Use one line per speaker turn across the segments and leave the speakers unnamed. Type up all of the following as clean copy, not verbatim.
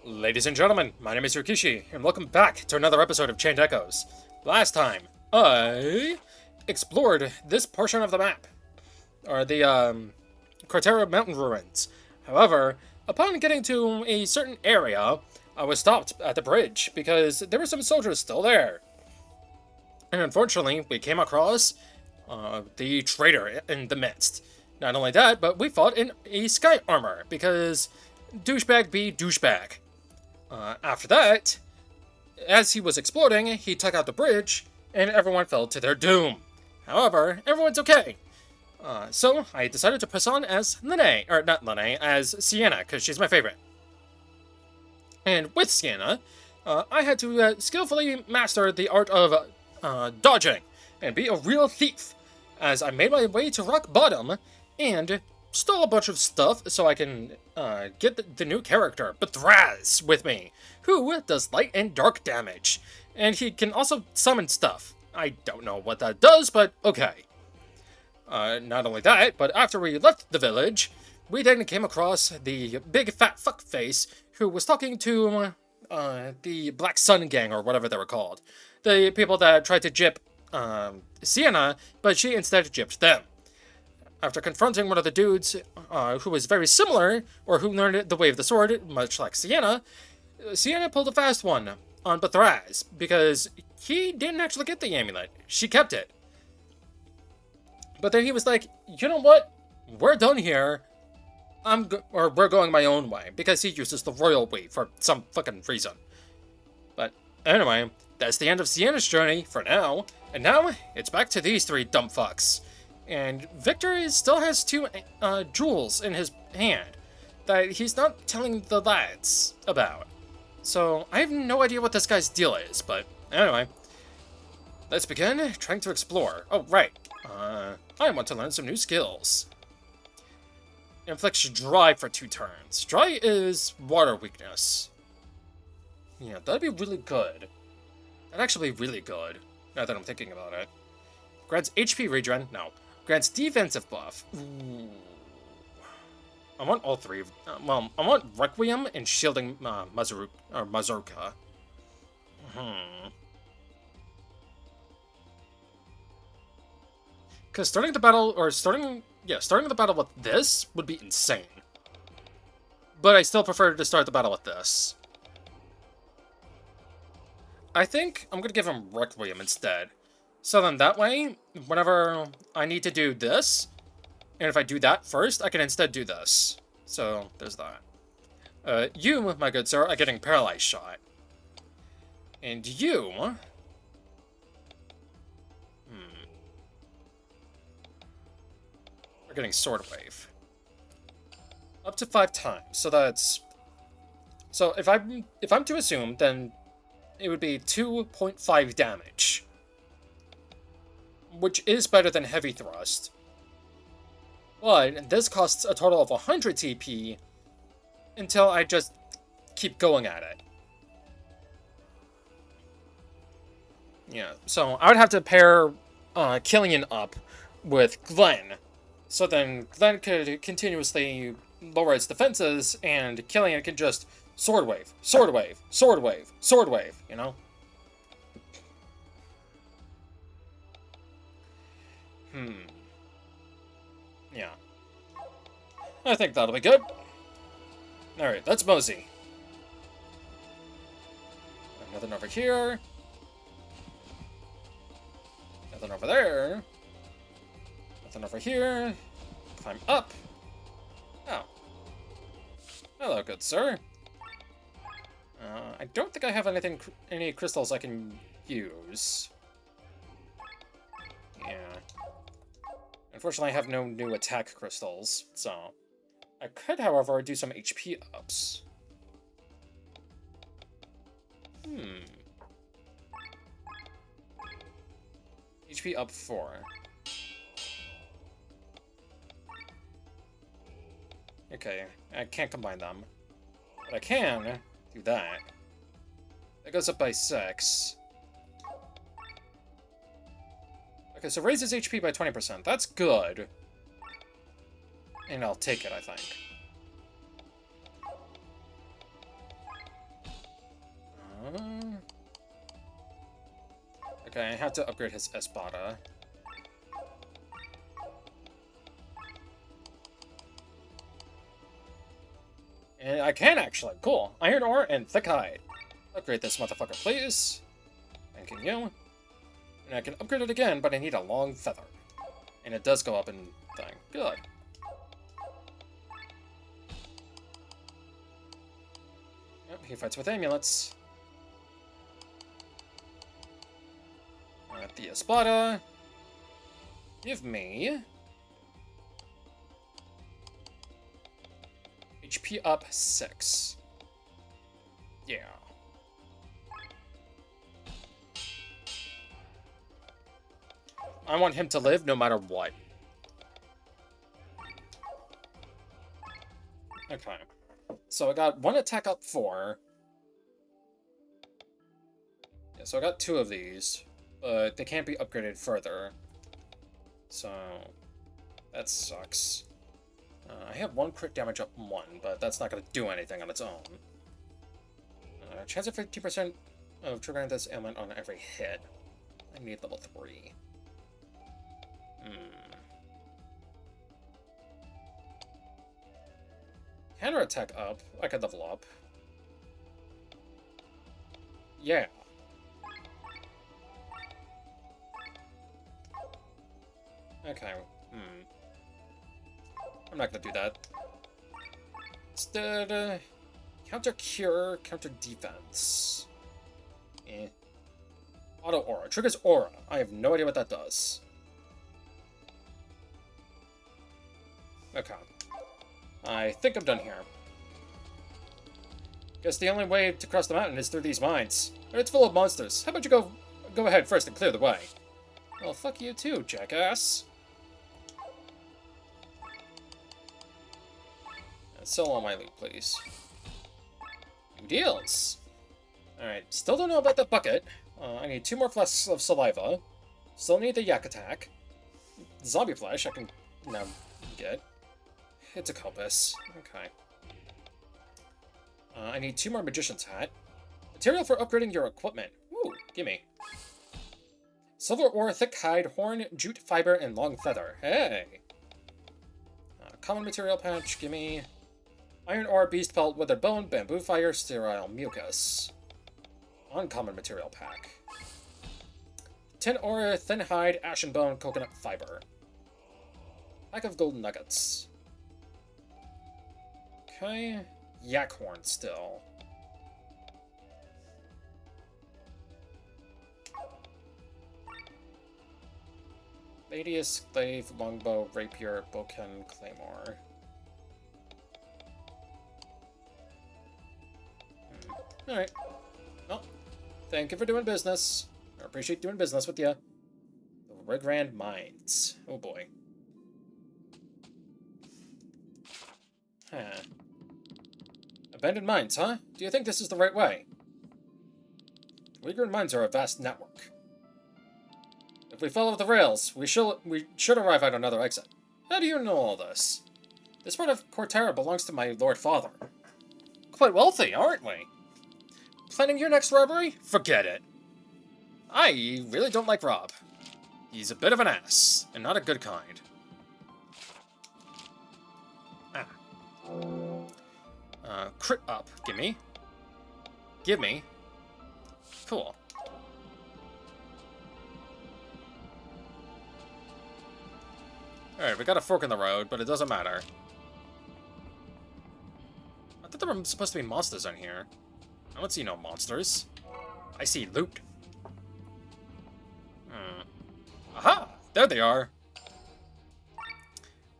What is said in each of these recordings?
Ladies and gentlemen, my name is Rikishi, and welcome back to another episode of Chained Echoes. Last time, I explored this portion of the map, or the Cortera Mountain Ruins. However, upon getting to a certain area, I was stopped at the bridge because there were some soldiers still there. And unfortunately, we came across the traitor in the midst. Not only that, but we fought in a sky armor because douchebag be douchebag. After that, as he was exploding, he took out the bridge, and everyone fell to their doom. However, everyone's okay. So I decided to press on as Lene, or not Lene, as Sienna, because she's my favorite. And with Sienna, I had to skillfully master the art of dodging and be a real thief, as I made my way to rock bottom and stole a bunch of stuff so I can get the new character, Bethraz, with me, who does light and dark damage. And he can also summon stuff. I don't know what that does, but okay. Not only that, but after we left the village, we then came across the big fat fuckface who was talking to the Black Sun Gang, or whatever they were called. The people that tried to gyp Sienna, but she instead gypped them. After confronting one of the dudes who was very similar, or who learned the way of the sword, much like Sienna, Sienna pulled a fast one on Bethraz, because he didn't actually get the amulet. She kept it. But then he was like, you know what? We're done here. We're going my own way, because he uses the royal way for some fucking reason. But anyway, that's the end of Sienna's journey for now, and now it's back to these three dumb fucks. And Victor still has two jewels in his hand that he's not telling the lads about. So I have no idea what this guy's deal is, but anyway. Let's begin trying to explore. Oh, right. I want to learn some new skills. Inflicts dry for 2 turns. Dry is water weakness. Yeah, that'd be really good. That'd actually be really good, now that I'm thinking about it. Grants HP regen? No. Grants defensive buff. Ooh. I want all three. Well, I want Requiem and Shielding Mazurka. Because starting the battle with this would be insane. But I still prefer to start the battle with this. I think I'm gonna give him Requiem instead. So then that way, whenever I need to do this, and if I do that first, I can instead do this. So, there's that. You, my good sir, are getting Paralyzed Shot. And you... are getting Sword Wave. Up to 5 times, so that's... So, if I'm to assume, then it would be 2.5 damage. Which is better than Heavy Thrust. But this costs a total of 100 TP until I just keep going at it. Yeah, so I would have to pair Killian up with Glenn. So then Glenn could continuously lower its defenses, and Killian can just Sword Wave, Sword Wave, Sword Wave, Sword Wave, you know? Yeah. I think that'll be good. Alright, let's mosey. Nothing over here. Nothing over there. Nothing over here. Climb up. Oh. Hello, good sir. I don't think I have any crystals I can use. Yeah. Unfortunately, I have no new attack crystals, so... I could, however, do some HP ups. HP up 4. Okay, I can't combine them. But I can do that. That goes up by 6. Okay, so raises HP by 20%. That's good. And I'll take it, I think. Okay, I have to upgrade his Espada. And I can actually. Cool. Iron ore and thick hide. Upgrade this motherfucker, please. Thanking you. And I can upgrade it again, but I need a long feather. And it does go up in thing. Good. Yep, he fights with amulets. The Espada. Give me... HP up 6. Yeah. I want him to live no matter what. Okay. So I got 1 attack up 4. Yeah, so I got 2 of these. But they can't be upgraded further. So... that sucks. I have 1 crit damage up 1, but that's not going to do anything on its own. Chance of 50% of triggering this ailment on every hit. I need level 3. Counter attack up. I could level up. Yeah. Okay. I'm not gonna do that. Instead, counter cure, counter defense. Auto aura. Triggers aura. I have no idea what that does. Okay. I think I'm done here. Guess the only way to cross the mountain is through these mines. But it's full of monsters. How about you go ahead first and clear the way? Well, fuck you too, jackass. Sell all my loot, please. New deals! Alright, still don't know about that bucket. I need 2 more flasks of saliva. Still need the yak attack. Zombie flesh I can now get. It's a compass. Okay. I need 2 more magician's hat. Material for upgrading your equipment. Woo, gimme. Silver ore, thick hide, horn, jute fiber, and long feather. Hey! Common material patch, gimme. Iron ore, beast pelt, withered bone, bamboo fire, sterile mucus. Uncommon material pack. Tin ore, thin hide, ashen bone, coconut fiber. Pack of gold nuggets. Okay. Yak horn still. Ladius, glaive, longbow, rapier, boken, claymore. Alright. Well, thank you for doing business. I appreciate doing business with you. The Rigrand Mines. Oh boy. Huh. Abandoned mines, huh? Do you think this is the right way? Rigrand Mines are a vast network. If we follow the rails, we should arrive at another exit. How do you know all this? This part of Cortera belongs to my Lord Father. Quite wealthy, aren't we? Planning your next robbery? Forget it. I really don't like Rob. He's a bit of an ass, and not a good kind. Crit up. Gimme. Give me. Cool. Alright, we got a fork in the road, but it doesn't matter. I thought there were supposed to be monsters on here. I don't see no monsters. I see loot. Aha! There they are!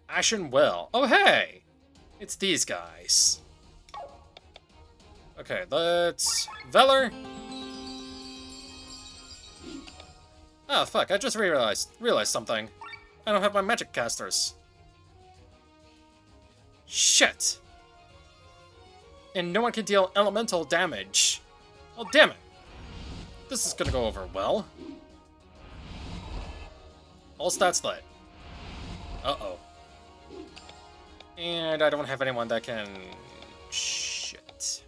Ashen Well. Oh, hey! It's these guys. Okay, let's... Veller! Oh, fuck, I just realized something. I don't have my magic casters. Shit! And no one can deal elemental damage. Oh, damn it. This is gonna go over well. All stats lit. Uh-oh. And I don't have anyone that can... Shit.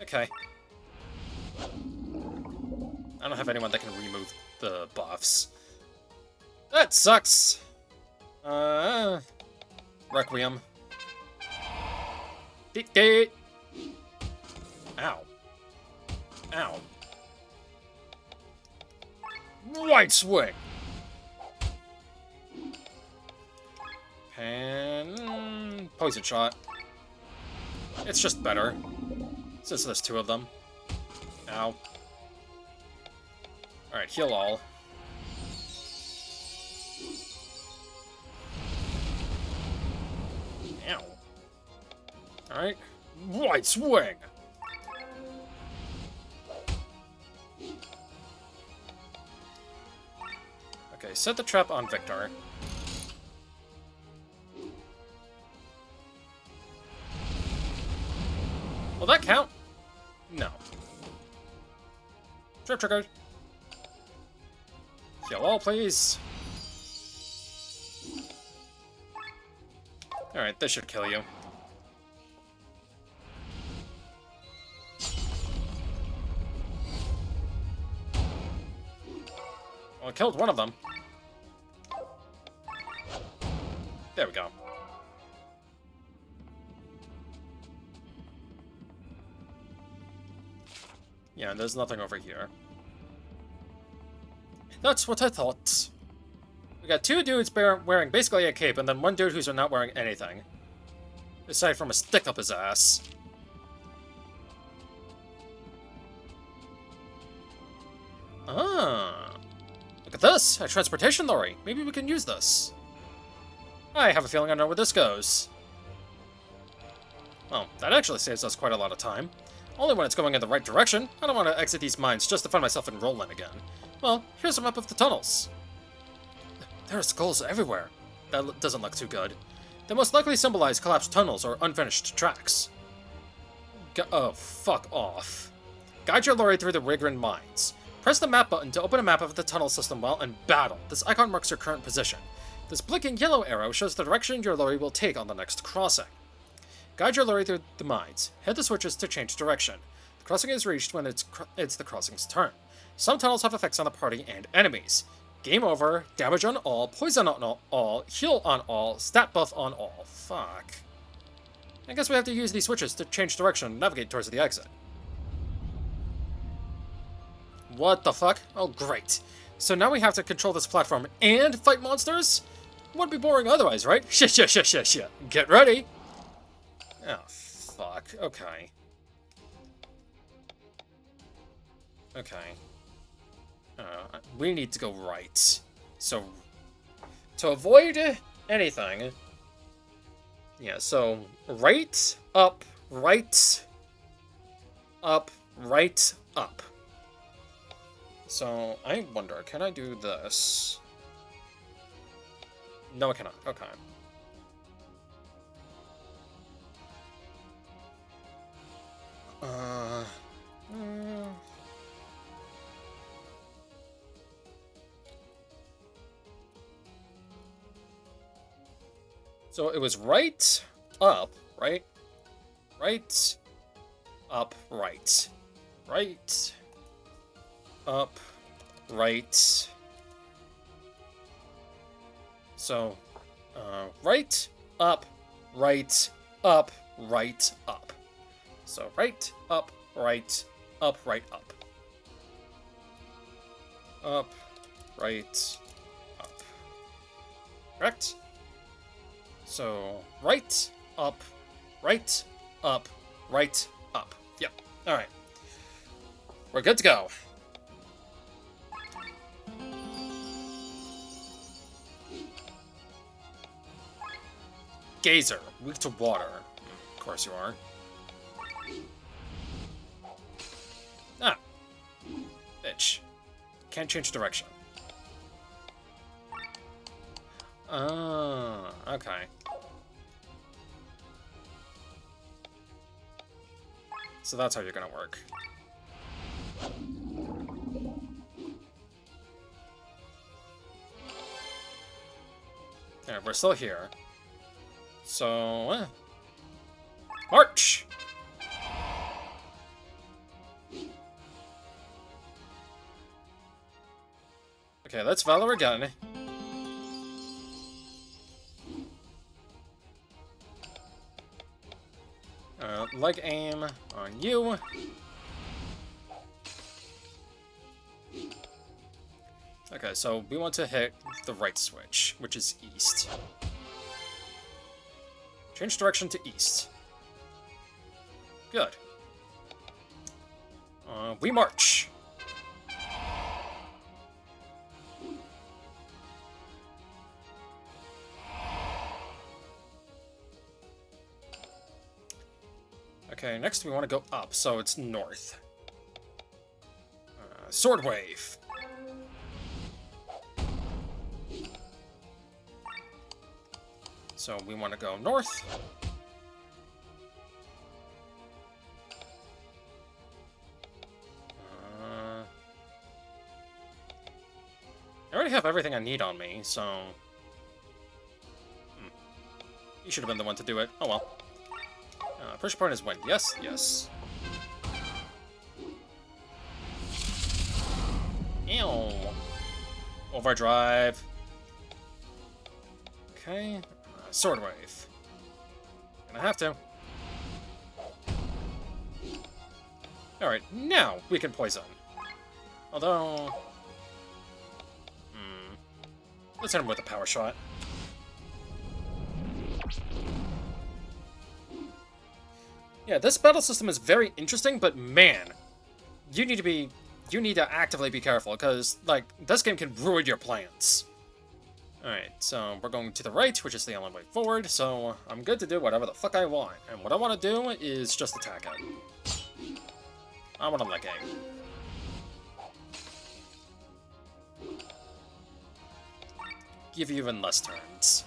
Okay. I don't have anyone that can remove the buffs. That sucks! Requiem. Ow. Ow. Right swing! And... poison shot. It's just better. Since there's two of them. Ow. Alright, heal all. Ow. Alright. Right swing! Okay, set the trap on Victor. Will that count? No. Trap triggered. Heal all, please. Alright, this should kill you. Well, it killed one of them. There we go. Yeah, there's nothing over here. That's what I thought. We got two dudes wearing basically a cape, and then one dude who's not wearing anything. Aside from a stick up his ass. Ah. Look at this! A transportation lorry. Maybe we can use this. I have a feeling I know where this goes. Well, that actually saves us quite a lot of time. Only when it's going in the right direction. I don't want to exit these mines just to find myself in Roland again. Well, here's a map of the tunnels. There are skulls everywhere. That doesn't look too good. They most likely symbolize collapsed tunnels or unfinished tracks. Oh, fuck off. Guide your lorry through the Rigrin mines. Press the map button to open a map of the tunnel system while in battle. This icon marks your current position. This blinking yellow arrow shows the direction your lorry will take on the next crossing. Guide your lorry through the mines. Hit the switches to change direction. The crossing is reached when it's the crossing's turn. Some tunnels have effects on the party and enemies. Game over, damage on all, poison on all, heal on all, stat buff on all. Fuck. I guess we have to use these switches to change direction and navigate towards the exit. What the fuck? Oh, great. So now we have to control this platform and fight monsters? Wouldn't be boring otherwise, right? Shit. Get ready! Oh, fuck. Okay. Okay. We need to go right. So, to avoid anything... Yeah, so, right, up, right, up, right, up. So, I wonder, can I do this? No, I cannot. Okay. So it was right, up, right, right, up, right, right, up, right. So, right, up, right, up, right, up. So right, up, right, up, right, up. Up, right, up. Correct? So, right, up, right, up, right, up. Yep. Alright. We're good to go. Gazer, weak to water. Of course you are. Ah. Bitch. Can't change direction. Okay. So that's how you're gonna work. There, we're still here. So, march! Okay, let's Valor again. Leg aim on you. Okay, so we want to hit the right switch, which is east. Change direction to east. Good. We march. Okay, next we want to go up, so it's north. Sword Wave. So we want to go north. I already have everything I need on me, so... You should have been the one to do it. Oh well. Pressure point is win. Yes, yes. Ew. Overdrive. Okay. Sword Wave. Gonna have to. Alright, now we can poison. Although... Let's hit him with a power shot. Yeah, this battle system is very interesting, but man, you need to actively be careful, because, like, this game can ruin your plans. Alright, so we're going to the right, which is the only way forward, so I'm good to do whatever the fuck I want. And what I want to do is just attack it. I want to leg aim. Give you even less turns.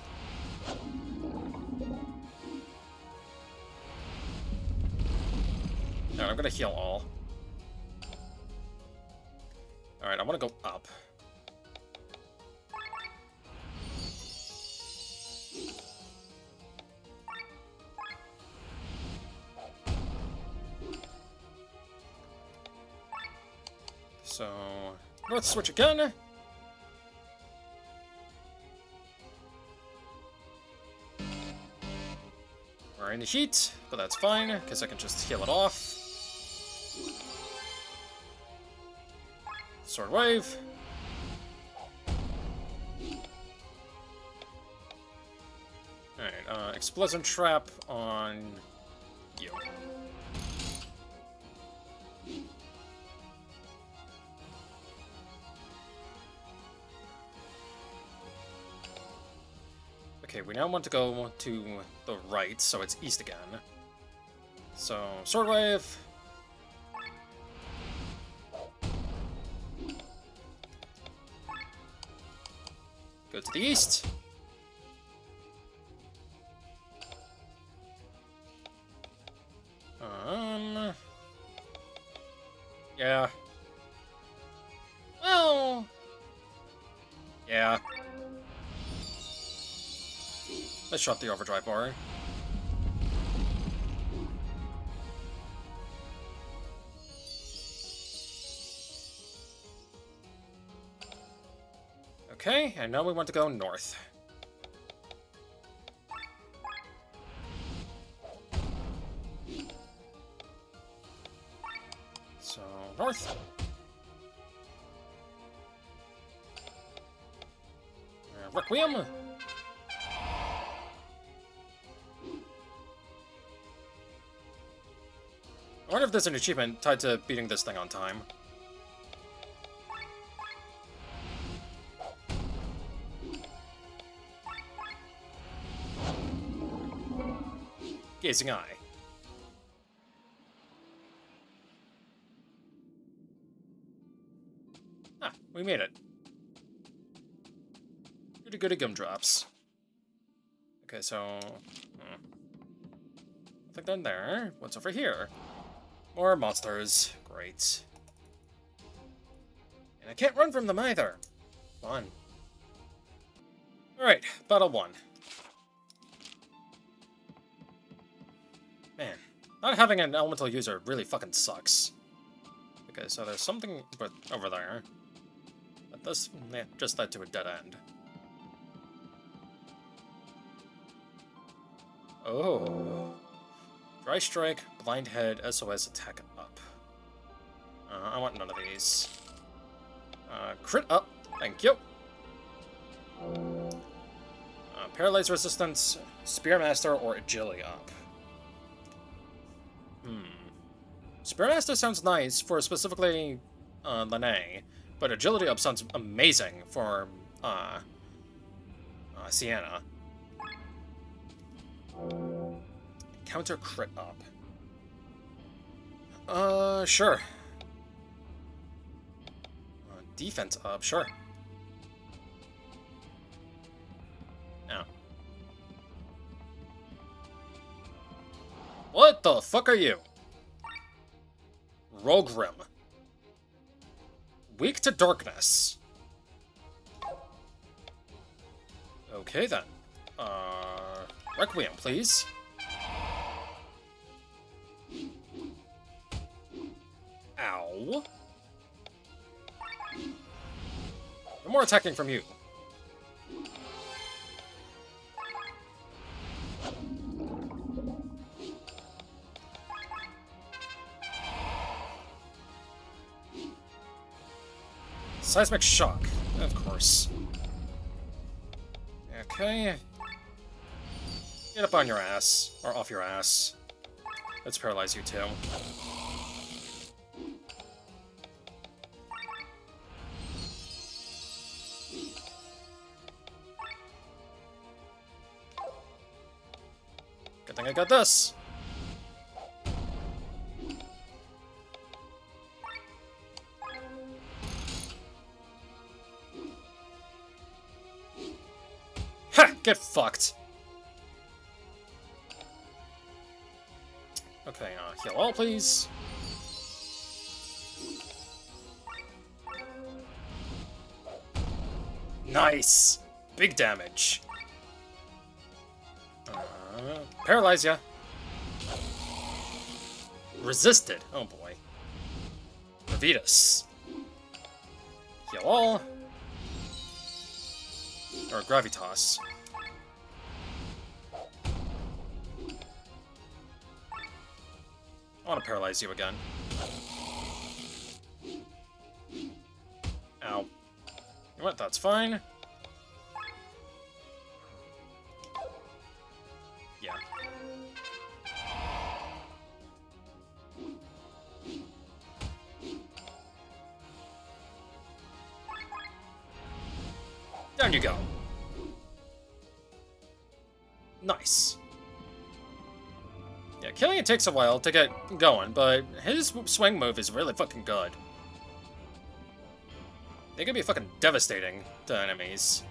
Alright, I'm gonna heal all. Alright, I wanna go up. So, north switch again. We're in the heat, but that's fine, because I can just heal it off. Sword Wave. Alright, Explosion Trap on you. Okay, we now want to go to the right, so it's east again. So, Sword Wave. Go to the east. Yeah. Well... Yeah. Let's shot the overdrive bar. Okay, and now we want to go north. So, north. Requiem. I wonder if there's an achievement tied to beating this thing on time. Gazing Eye. Ah, we made it. Pretty good at gumdrops. Okay, so... Nothing done there. What's over here? More monsters. Great. And I can't run from them either. Fun. Alright, Battle 1. Man, not having an elemental user really fucking sucks. Okay, so there's something over there. But this just led to a dead end. Oh. Dry Strike, Blind Head, SOS, Attack Up. I want none of these. Crit Up, thank you. Paralyze Resistance, Spearmaster, or Agility Up. Spearmaster sounds nice for specifically Lene, but Agility Up sounds amazing for Sienna. Counter Crit Up. Sure. Defense Up, sure. Now. What the fuck are you? Rogrim. Weak to darkness. Okay then. Requiem, please. Ow. No more attacking from you. Seismic Shock, of course. Okay. Get up on your ass, or off your ass. Let's paralyze you too. Good thing I got this. Ha! Get fucked. Okay, heal all, please. Nice! Big damage. Paralyze ya. Resisted. Oh boy. Gravitas. Heal all. Or Gravitas. I want to paralyze you again. Ow. You know what? That's fine. Yeah. Down you go. Nice. Yeah, killing it takes a while to get going, but his swing move is really fucking good. They can be fucking devastating to enemies.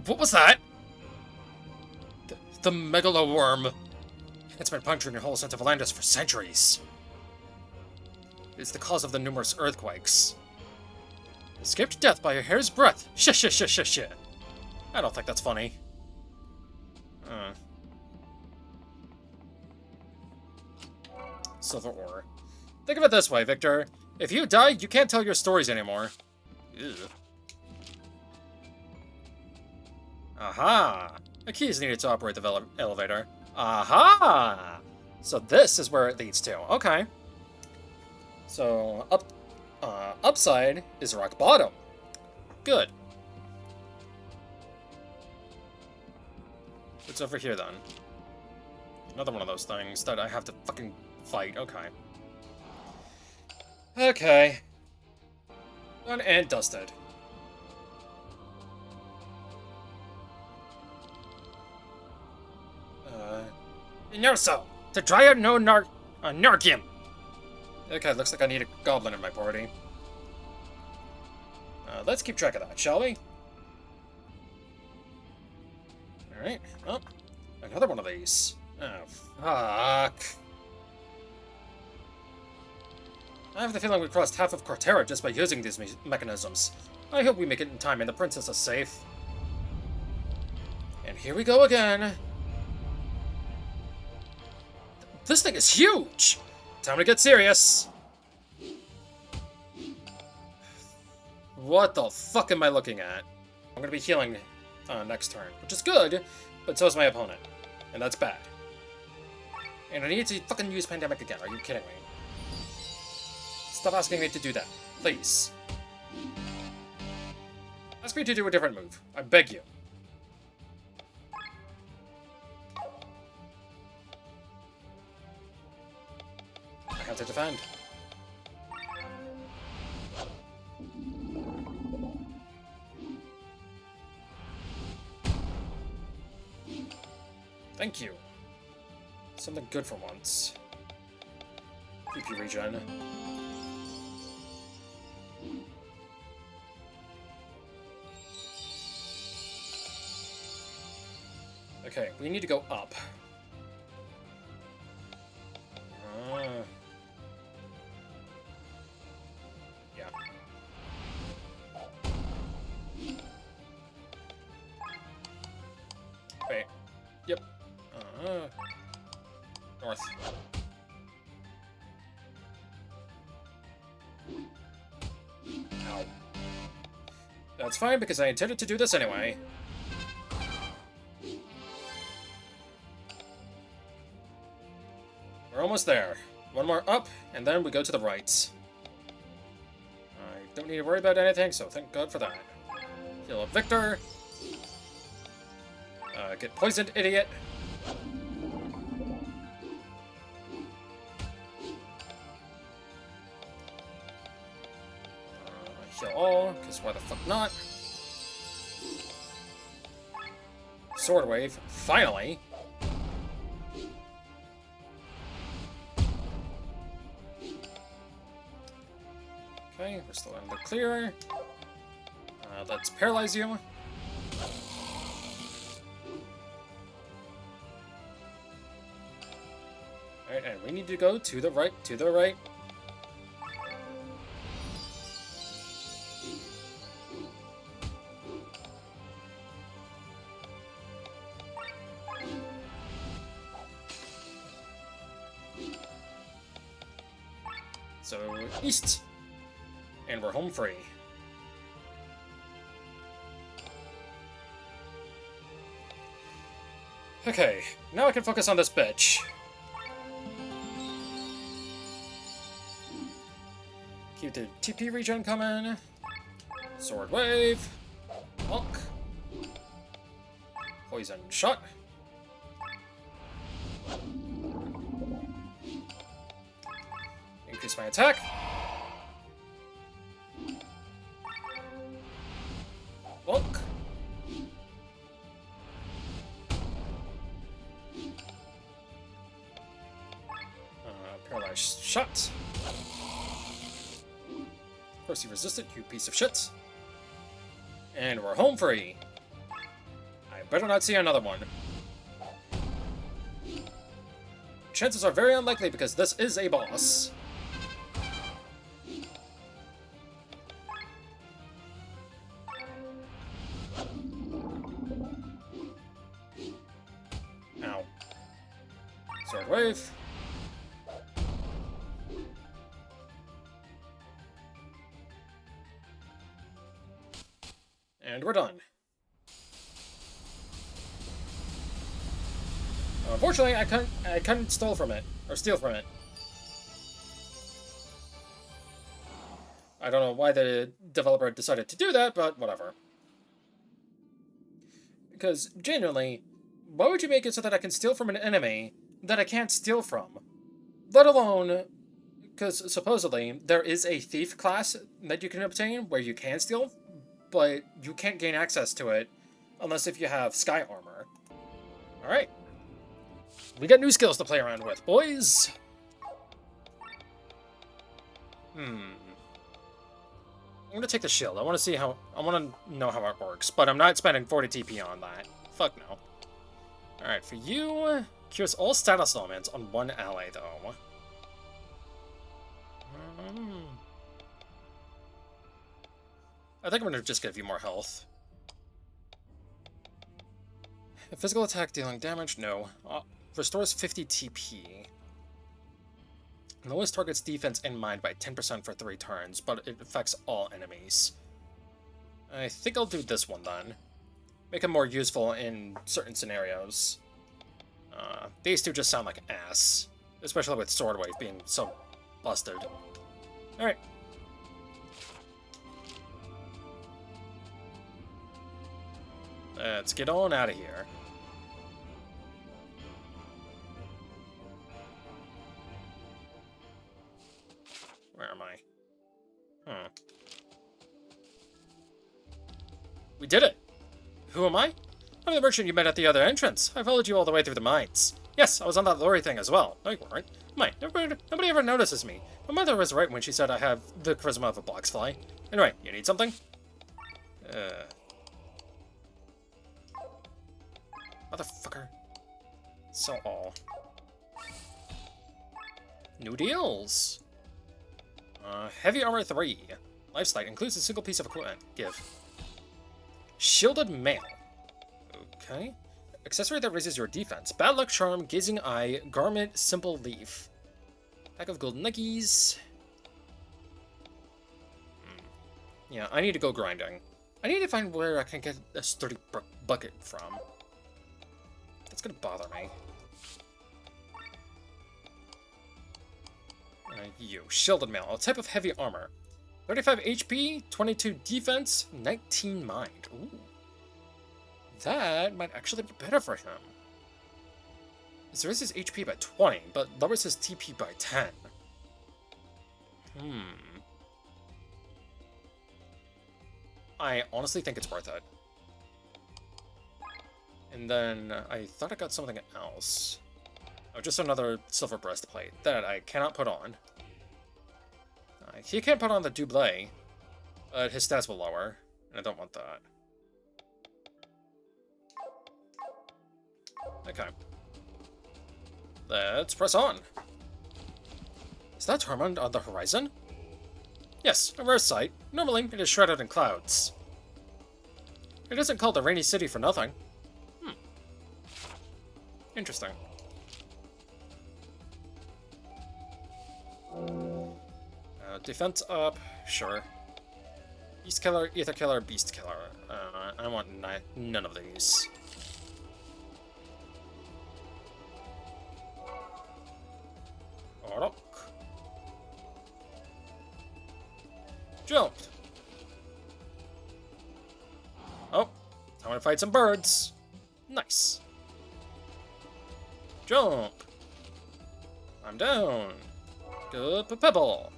What was that? The Megaloworm. It's been puncturing your whole sense of Atlantis for centuries. It's the cause of the numerous earthquakes. Escaped death by a hair's breadth. Shit. I don't think that's funny. Silver ore. Think of it this way, Victor. If you die, you can't tell your stories anymore. Ew. Aha! A key is needed to operate the elevator. Aha! So this is where it leads to. Okay. So, upside is rock bottom. Good. What's over here, then? Another one of those things that I have to fucking fight. Okay. Okay. Done and dusted. Inerso! To try out no Narkium! Okay, looks like I need a goblin in my party. Let's keep track of that, shall we? Alright, oh, another one of these. Oh, fuck. I have the feeling we crossed half of Cortera just by using these mechanisms. I hope we make it in time and the princess is safe. And here we go again. This thing is huge! Time to get serious! What the fuck am I looking at? I'm gonna be healing next turn, which is good, but so is my opponent. And that's bad. And I need to fucking use Pandemic again, are you kidding me? Stop asking me to do that, please. Ask me to do a different move, I beg you. I have to defend. Thank you. Something good for once. PP regen. Okay, we need to go up. Yeah. Wait. Yep. North. Ow. That's fine, because I intended to do this anyway. We're almost there. One more up, and then we go to the right. I don't need to worry about anything, so thank God for that. Heal up Victor. Get poisoned, idiot. Heal all, because why the fuck not? Sword Wave, finally! Okay, we're still in the clear. Let's paralyze you. Alright, and we need to go to the right, to the right. So, east. And we're home free. Okay, now I can focus on this bitch. Keep the TP regen coming. Sword Wave. Hulk. Poison Shot. Increase my attack. Hulk. Paralyzed Shot. Of course he resisted, you piece of shit. And we're home free. I better not see another one. Chances are very unlikely because this is a boss. Ow. Sword Wave. And we're done. Unfortunately, I couldn't steal from it. I don't know why the developer decided to do that, but whatever. Because, genuinely, why would you make it so that I can steal from an enemy that I can't steal from? Let alone, because supposedly, there is a thief class that you can obtain where you can steal, but you can't gain access to it unless if you have sky armor. Alright. We got new skills to play around with, boys! I'm gonna take the shield. I want to know how it works, but I'm not spending 40 TP on that. Fuck no. Alright, for you, cures all status elements on one ally, though. I think I'm gonna just give you more health. Physical attack dealing damage? No. Restores 50 TP. Lowest target's defense in mind by 10% for 3 turns, but it affects all enemies. I think I'll do this one then. Make it more useful in certain scenarios. These two just sound like ass. Especially with Sword Wave being so busted. Alright. Let's get on out of here. Where am I? We did it! Who am I? I'm the merchant you met at the other entrance. I followed you all the way through the mines. Yes, I was on that lorry thing as well. No, you weren't. Nobody ever notices me. My mother was right when she said I have the charisma of a boxfly. Anyway, you need something? Motherfucker. So all. New deals. Heavy armor 3. Lifesight includes a single piece of equipment. Give. Shielded mail. Okay. Accessory that raises your defense. Bad luck charm, gazing eye, garment, simple leaf. Pack of gold nuggies. Yeah, I need to go grinding. I need to find where I can get a sturdy bucket from. That's gonna bother me. You. Shielded mail. A type of heavy armor. 35 HP, 22 defense, 19 mind. Ooh. That might actually be better for him. It raises his HP by 20, but lowers his TP by 10. I honestly think it's worth it. And then I thought I got something else. Oh, just another silver breastplate that I cannot put on. He can't put on the double, but his stats will lower, and I don't want that. Okay. Let's press on. Is that Tormund on the horizon? Yes, a rare sight. Normally, it is shrouded in clouds. It isn't called the Rainy City for nothing. Interesting. Defense up, sure. Beast Killer, Ether Killer, Beast Killer. I want none of these. Jumped. Oh, I want to fight some birds. Nice. Jump. I'm down. Good pebble.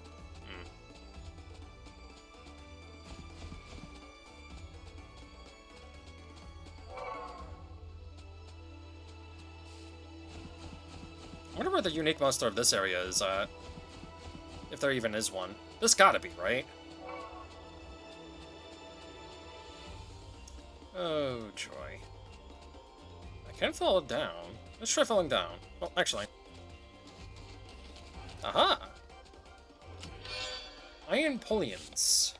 I wonder where the unique monster of this area is at. If there even is one. This gotta be, right? Oh, joy. I can't fall down. Let's try falling down. Well, actually. Aha! Iron Polions.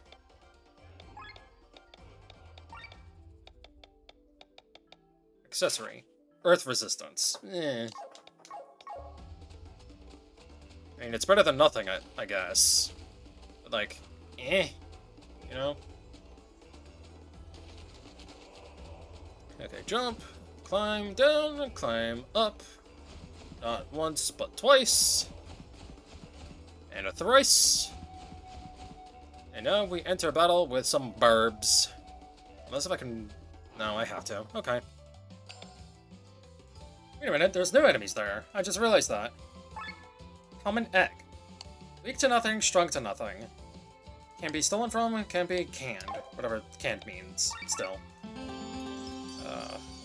Accessory. Earth resistance. Eh. I mean, it's better than nothing, I guess. But, like, eh. You know? Okay, jump, climb down, climb up. Not once, but twice. And a thrice. And now we enter battle with some burbs. Unless if I can... No, I have to. Okay. Wait a minute, there's no enemies there. I just realized that. Common egg. Weak to nothing, strong to nothing. Can be stolen from, can be canned. Whatever canned means, still.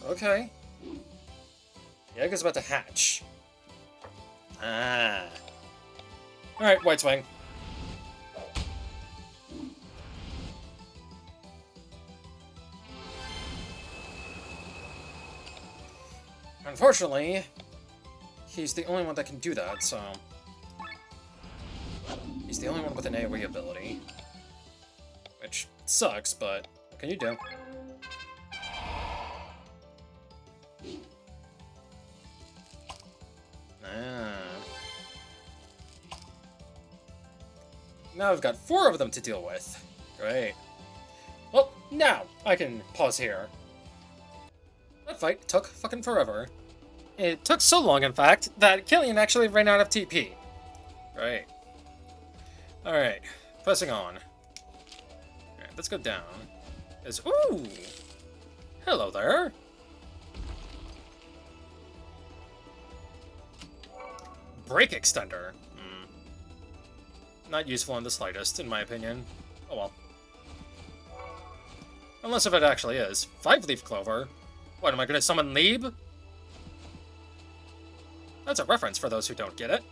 Okay. The egg is about to hatch. Ah. Alright, White Swing. Unfortunately, he's the only one that can do that, so... He's the only one with an AoE ability. Which sucks, but what can you do? Now I've got 4 of them to deal with. Great. Well, now I can pause here. That fight took fucking forever. It took so long, in fact, that Killian actually ran out of TP. Right. Alright, pressing on. Alright, let's go down. Ooh! Hello there! Brake extender. Not useful in the slightest, in my opinion. Oh well. Unless if it actually is. 5-leaf clover? What, am I gonna summon Lieb? That's a reference for those who don't get it.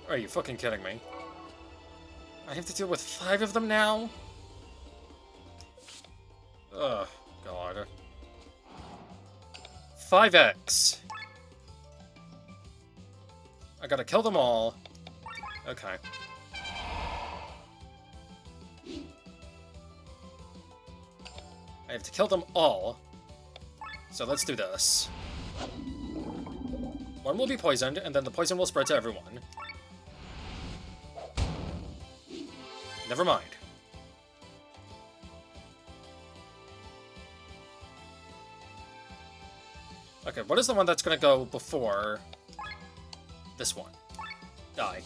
Are you fucking kidding me? I have to deal with 5 of them now? Ugh, God. 5x. I gotta kill them all. Okay. I have to kill them all. So let's do this. 1 will be poisoned, and then the poison will spread to everyone. Never mind. Okay, what is the one that's gonna go before this one? Die.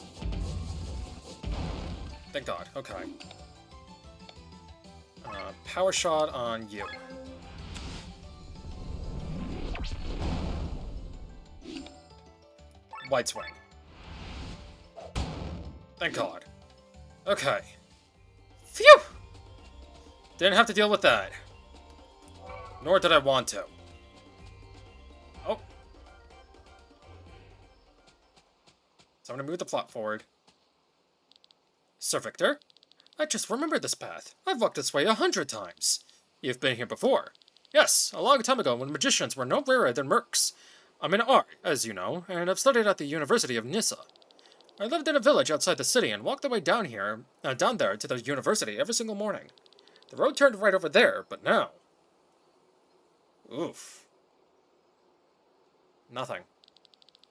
Thank God, okay. Power shot on you. White swing. Thank God. Okay. Phew! Didn't have to deal with that. Nor did I want to. Oh. So I'm gonna move the plot forward. Sir Victor? I just remembered this path. I've walked this way 100 times. You've been here before. Yes, a long time ago when magicians were no rarer than mercs. I'm an art, as you know, and I've studied at the University of Nissa. I lived in a village outside the city and walked the way down there to the university every single morning. The road turned right over there, but now... Oof. Nothing.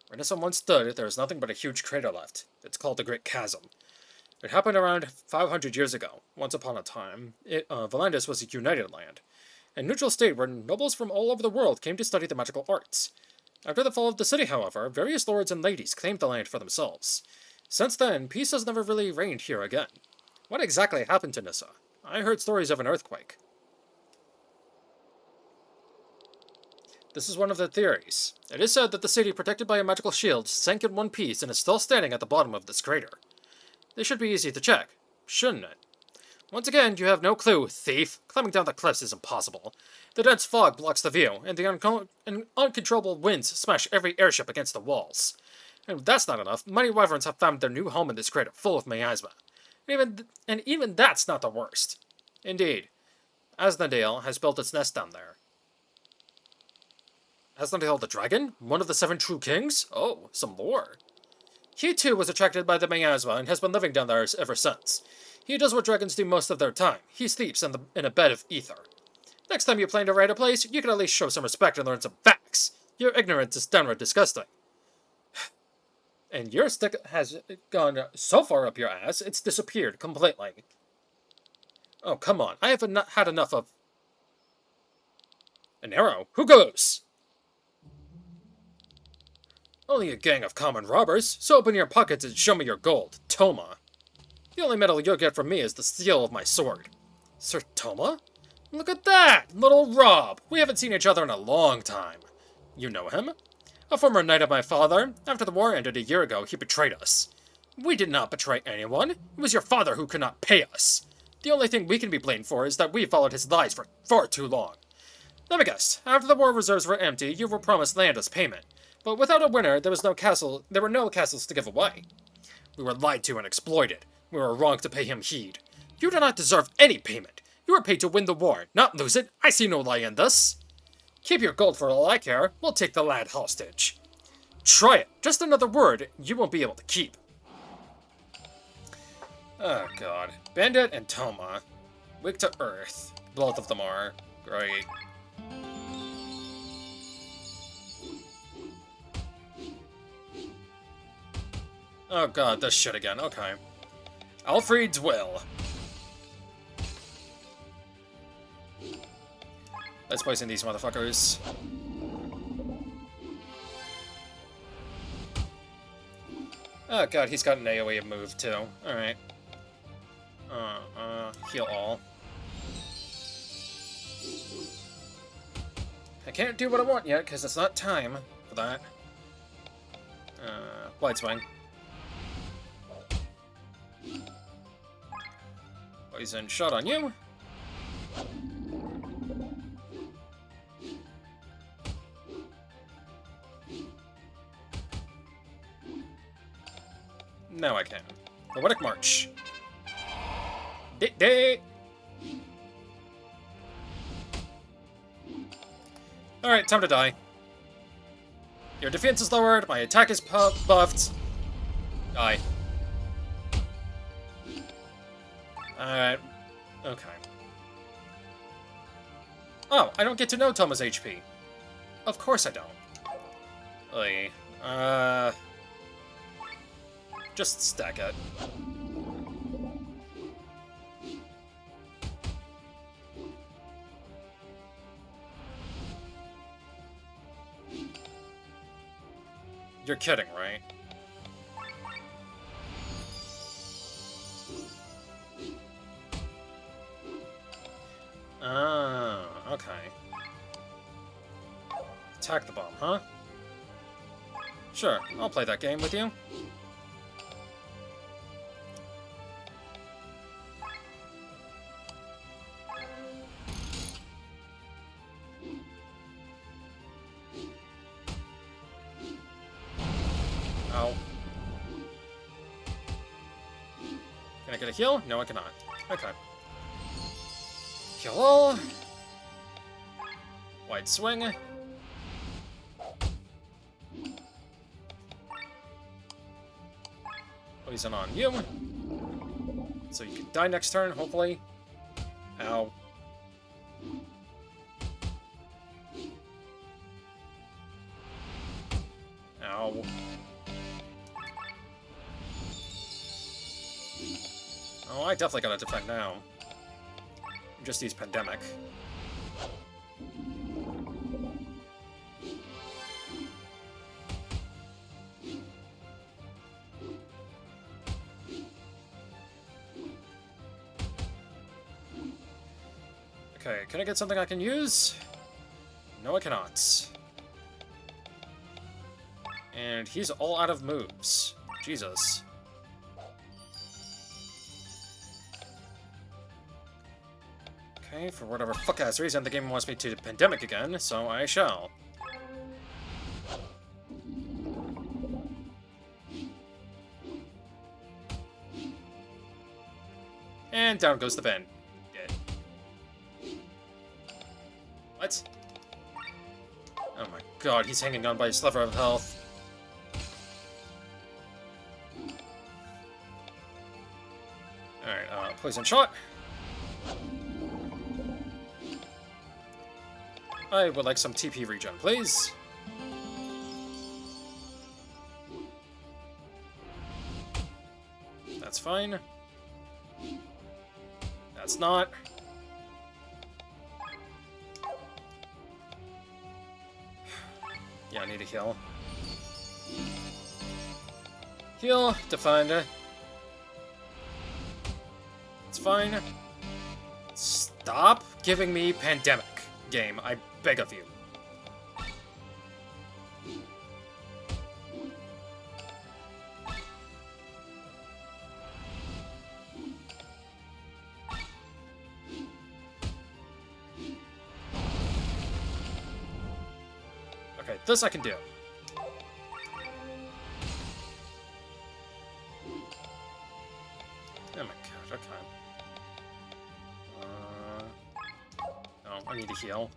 Where Nissa once stood, there is nothing but a huge crater left. It's called the Great Chasm. It happened around 500 years ago. Once upon a time, Volandis was a united land, a neutral state where nobles from all over the world came to study the magical arts. After the fall of the city, however, various lords and ladies claimed the land for themselves. Since then, peace has never really reigned here again. What exactly happened to Nissa? I heard stories of an earthquake. This is one of the theories. It is said that the city, protected by a magical shield, sank in one piece and is still standing at the bottom of this crater. This should be easy to check, shouldn't it? Once again, you have no clue, thief. Climbing down the cliffs is impossible. The dense fog blocks the view, and the uncontrollable winds smash every airship against the walls. And if that's not enough, mighty wyverns have found their new home in this crater full of miasma. And even that's not the worst. Indeed, Asnodale has built its nest down there. Asnodale the dragon? One of the 7 true kings? Oh, some lore. He too was attracted by the miasma and has been living down there ever since. He does what dragons do most of their time. He sleeps in a bed of ether. Next time you plan to raid a place, you can at least show some respect and learn some facts. Your ignorance is downright disgusting. And your stick has gone so far up your ass, it's disappeared completely. Oh, come on. I haven't had enough of... An arrow? Who goes? Only a gang of common robbers, so open your pockets and show me your gold, Toma. The only metal you'll get from me is the steel of my sword. Sir Toma? Look at that! Little Rob! We haven't seen each other in a long time. You know him? A former knight of my father. After the war ended a year ago, he betrayed us. We did not betray anyone. It was your father who could not pay us. The only thing we can be blamed for is that we followed his lies for far too long. Let me guess. After the war reserves were empty, you were promised land as payment. But without a winner, there were no castles to give away. We were lied to and exploited. We were wrong to pay him heed. You do not deserve any payment. You were paid to win the war, not lose it. I see no lie in this. Keep your gold for all I care. We'll take the lad hostage. Try it. Just another word you won't be able to keep. Oh, God. Bandit and Toma. Weak to earth. Both of them are. Great. Oh god, this shit again. Okay. Alfred's will. Let's poison these motherfuckers. Oh god, he's got an AoE move too. Alright. Heal all. I can't do what I want yet, because it's not time for that. Blight Swing. Poison shot on you. Now I can. Poetic March. Day. Alright, time to die. Your defense is lowered, my attack is buffed. Die. Alright. Okay. Oh, I don't get to know Thomas' HP. Of course I don't. Oy. Just stack it. You're kidding, right? Ah, okay. Attack the bomb, huh? Sure, I'll play that game with you. Ow. Can I get a heal? No, I cannot. Okay. Heal all. Wide swing. Poison on you. So you can die next turn, hopefully. Ow. Ow. Oh, I definitely gotta defend now. Just use Pandemic. Okay, can I get something I can use? No, I cannot. And he's all out of moves. Jesus. Okay, for whatever fuck-ass reason, the game wants me to Pandemic again, so I shall. And down goes the pen. Dead. What? Oh my god, he's hanging on by a sliver of health. Alright, poison shot. I would like some TP regen, please. That's fine. That's not. Yeah, I need a heal. Heal, defend. It's fine. Stop giving me Pandemic, game. I beg of you. Okay, this I can do. Oh my god, okay. Oh, I need to heal.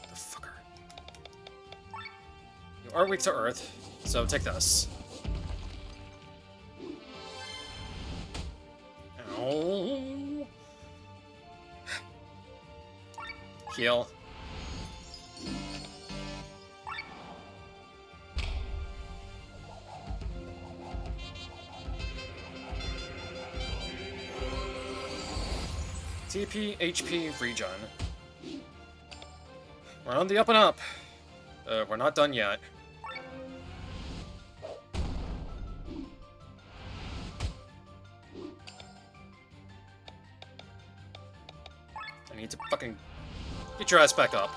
The fucker. You are weak to Earth, so take this. Ow. Heal. TP, HP, regen. We're on the up and up. We're not done yet. I need to fucking get your ass back up.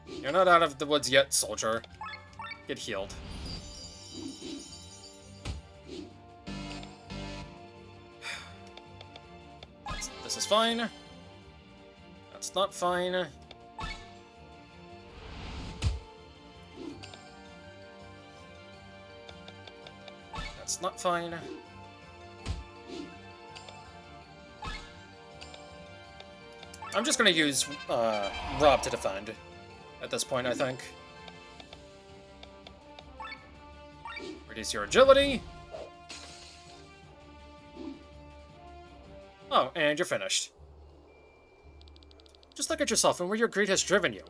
You're not out of the woods yet, soldier. Get healed. This is fine. That's not fine. That's not fine. I'm just gonna use Rob to defend at this point, I think. Reduce your agility. Oh, and you're finished. Just look at yourself and where your greed has driven you.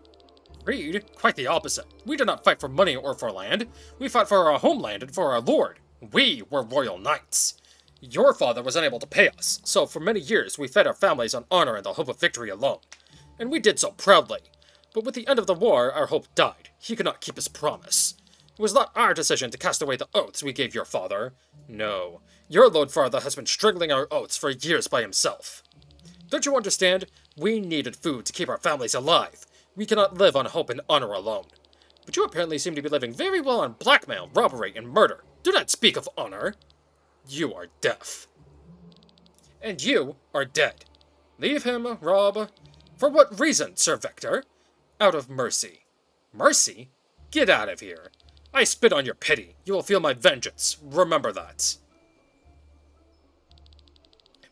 Greed? Quite the opposite. We did not fight for money or for land. We fought for our homeland and for our lord. We were royal knights. Your father was unable to pay us, so for many years we fed our families on honor and the hope of victory alone. And we did so proudly. But with the end of the war, our hope died. He could not keep his promise. It was not our decision to cast away the oaths we gave your father. No. Your lord father has been strangling our oaths for years by himself. Don't you understand? We needed food to keep our families alive. We cannot live on hope and honor alone. But you apparently seem to be living very well on blackmail, robbery, and murder. Do not speak of honor. You are deaf. And you are dead. Leave him, Rob. For what reason, Sir Vector? Out of mercy. Mercy? Get out of here. I spit on your pity. You will feel my vengeance. Remember that.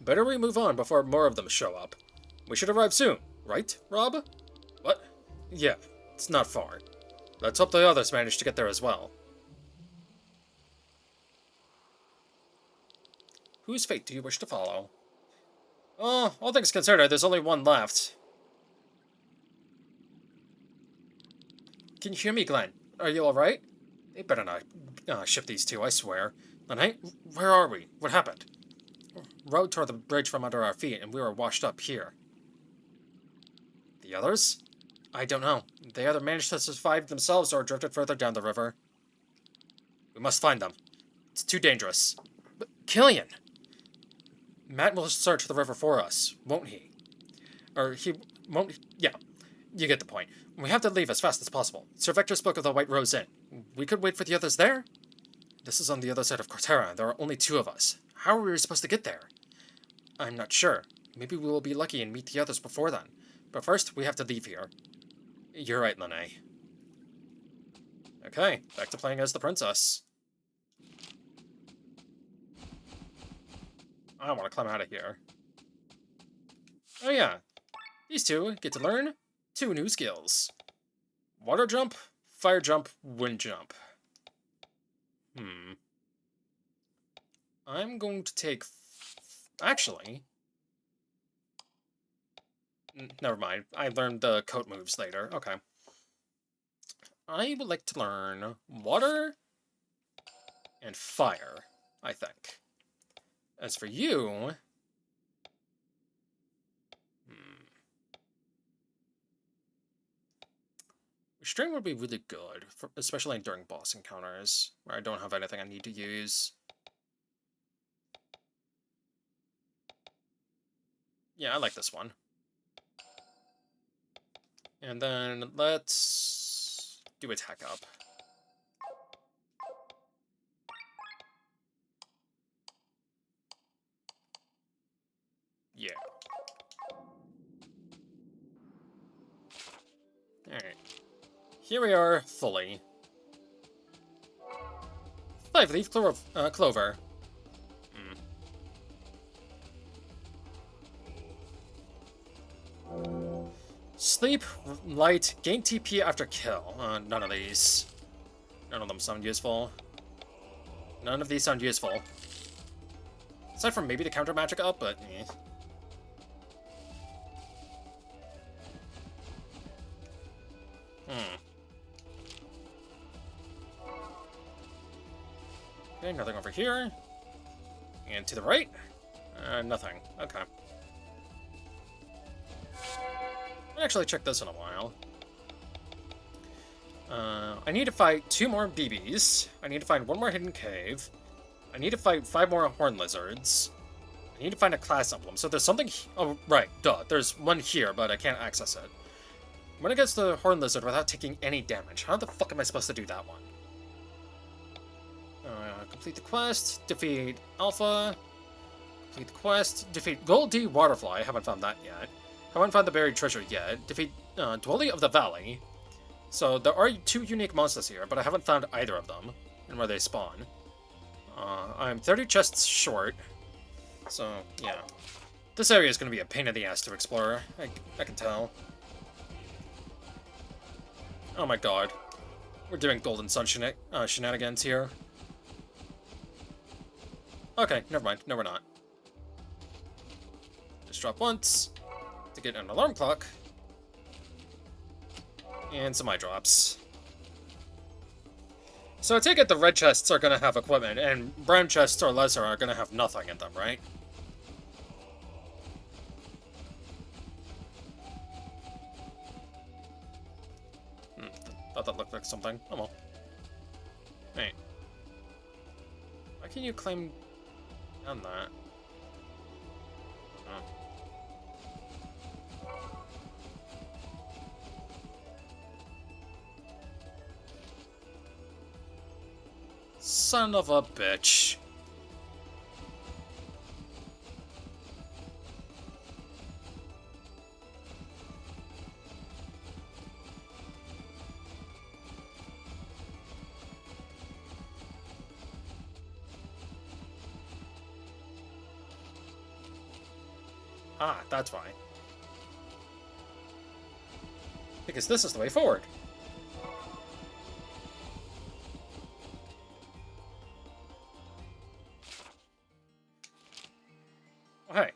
Better we move on before more of them show up. We should arrive soon, right, Rob? What? Yeah, it's not far. Let's hope the others manage to get there as well. Whose fate do you wish to follow? Oh, all things considered, there's only one left. Can you hear me, Glenn? Are you alright? They better not ship these two, I swear. Lene, where are we? What happened? Road tore the bridge from under our feet, and we were washed up here. The others? I don't know. They either managed to survive themselves or drifted further down the river. We must find them. It's too dangerous. But Killian! Matt will search the river for us, won't he? Or he won't... Yeah, you get the point. We have to leave as fast as possible. Sir Vector spoke of the White Rose Inn. We could wait for the others there? This is on the other side of Cortera, and there are only two of us. How are we supposed to get there? I'm not sure. Maybe we will be lucky and meet the others before then. But first, we have to leave here. You're right, Lene. Okay, back to playing as the princess. I want to climb out of here. Oh yeah, these two get to learn 2 new skills. Water jump, fire jump, wind jump. I'm going to take... Actually... Never mind. I learned the coat moves later. Okay. I would like to learn water and fire, I think. As for you... Restraint would be really good, especially during boss encounters, where I don't have anything I need to use. Yeah, I like this one. And then let's do attack up. Yeah. Alright. Here we are, fully. 5-leaf clover. Sleep, light, gain TP after kill. None of these. None of them sound useful. None of these sound useful. Aside from maybe the counter magic up, but eh. Okay, nothing over here. And to the right? Nothing. Okay. I'll actually check this in a while. I need to fight 2 more BBs. I need to find 1 more hidden cave. I need to fight 5 more horn lizards. I need to find a class emblem. So there's something... Oh, right. Duh. There's one here, but I can't access it. When it gets to the horn lizard without taking any damage, how the fuck am I supposed to do that one? Complete the quest. Defeat Alpha. Complete the quest. Defeat Gold D Waterfly. I haven't found that yet. Haven't found the buried treasure yet. Defeat Dwelly of the Valley. So there are 2 unique monsters here, but I haven't found either of them and where they spawn. I'm 30 chests short. So, yeah. This area is going to be a pain in the ass to explore. I can tell. Oh my god. We're doing Golden Sun shenanigans here. Okay, never mind. No, we're not. Just drop once to get an alarm clock. And some eye drops. So I take it the red chests are going to have equipment, and brown chests or lesser are going to have nothing in them, right? Thought that looked like something. Oh well. Wait. Why can you climb down that? Oh. Son of a bitch. Ah, that's why. Because this is the way forward. Oh, hey.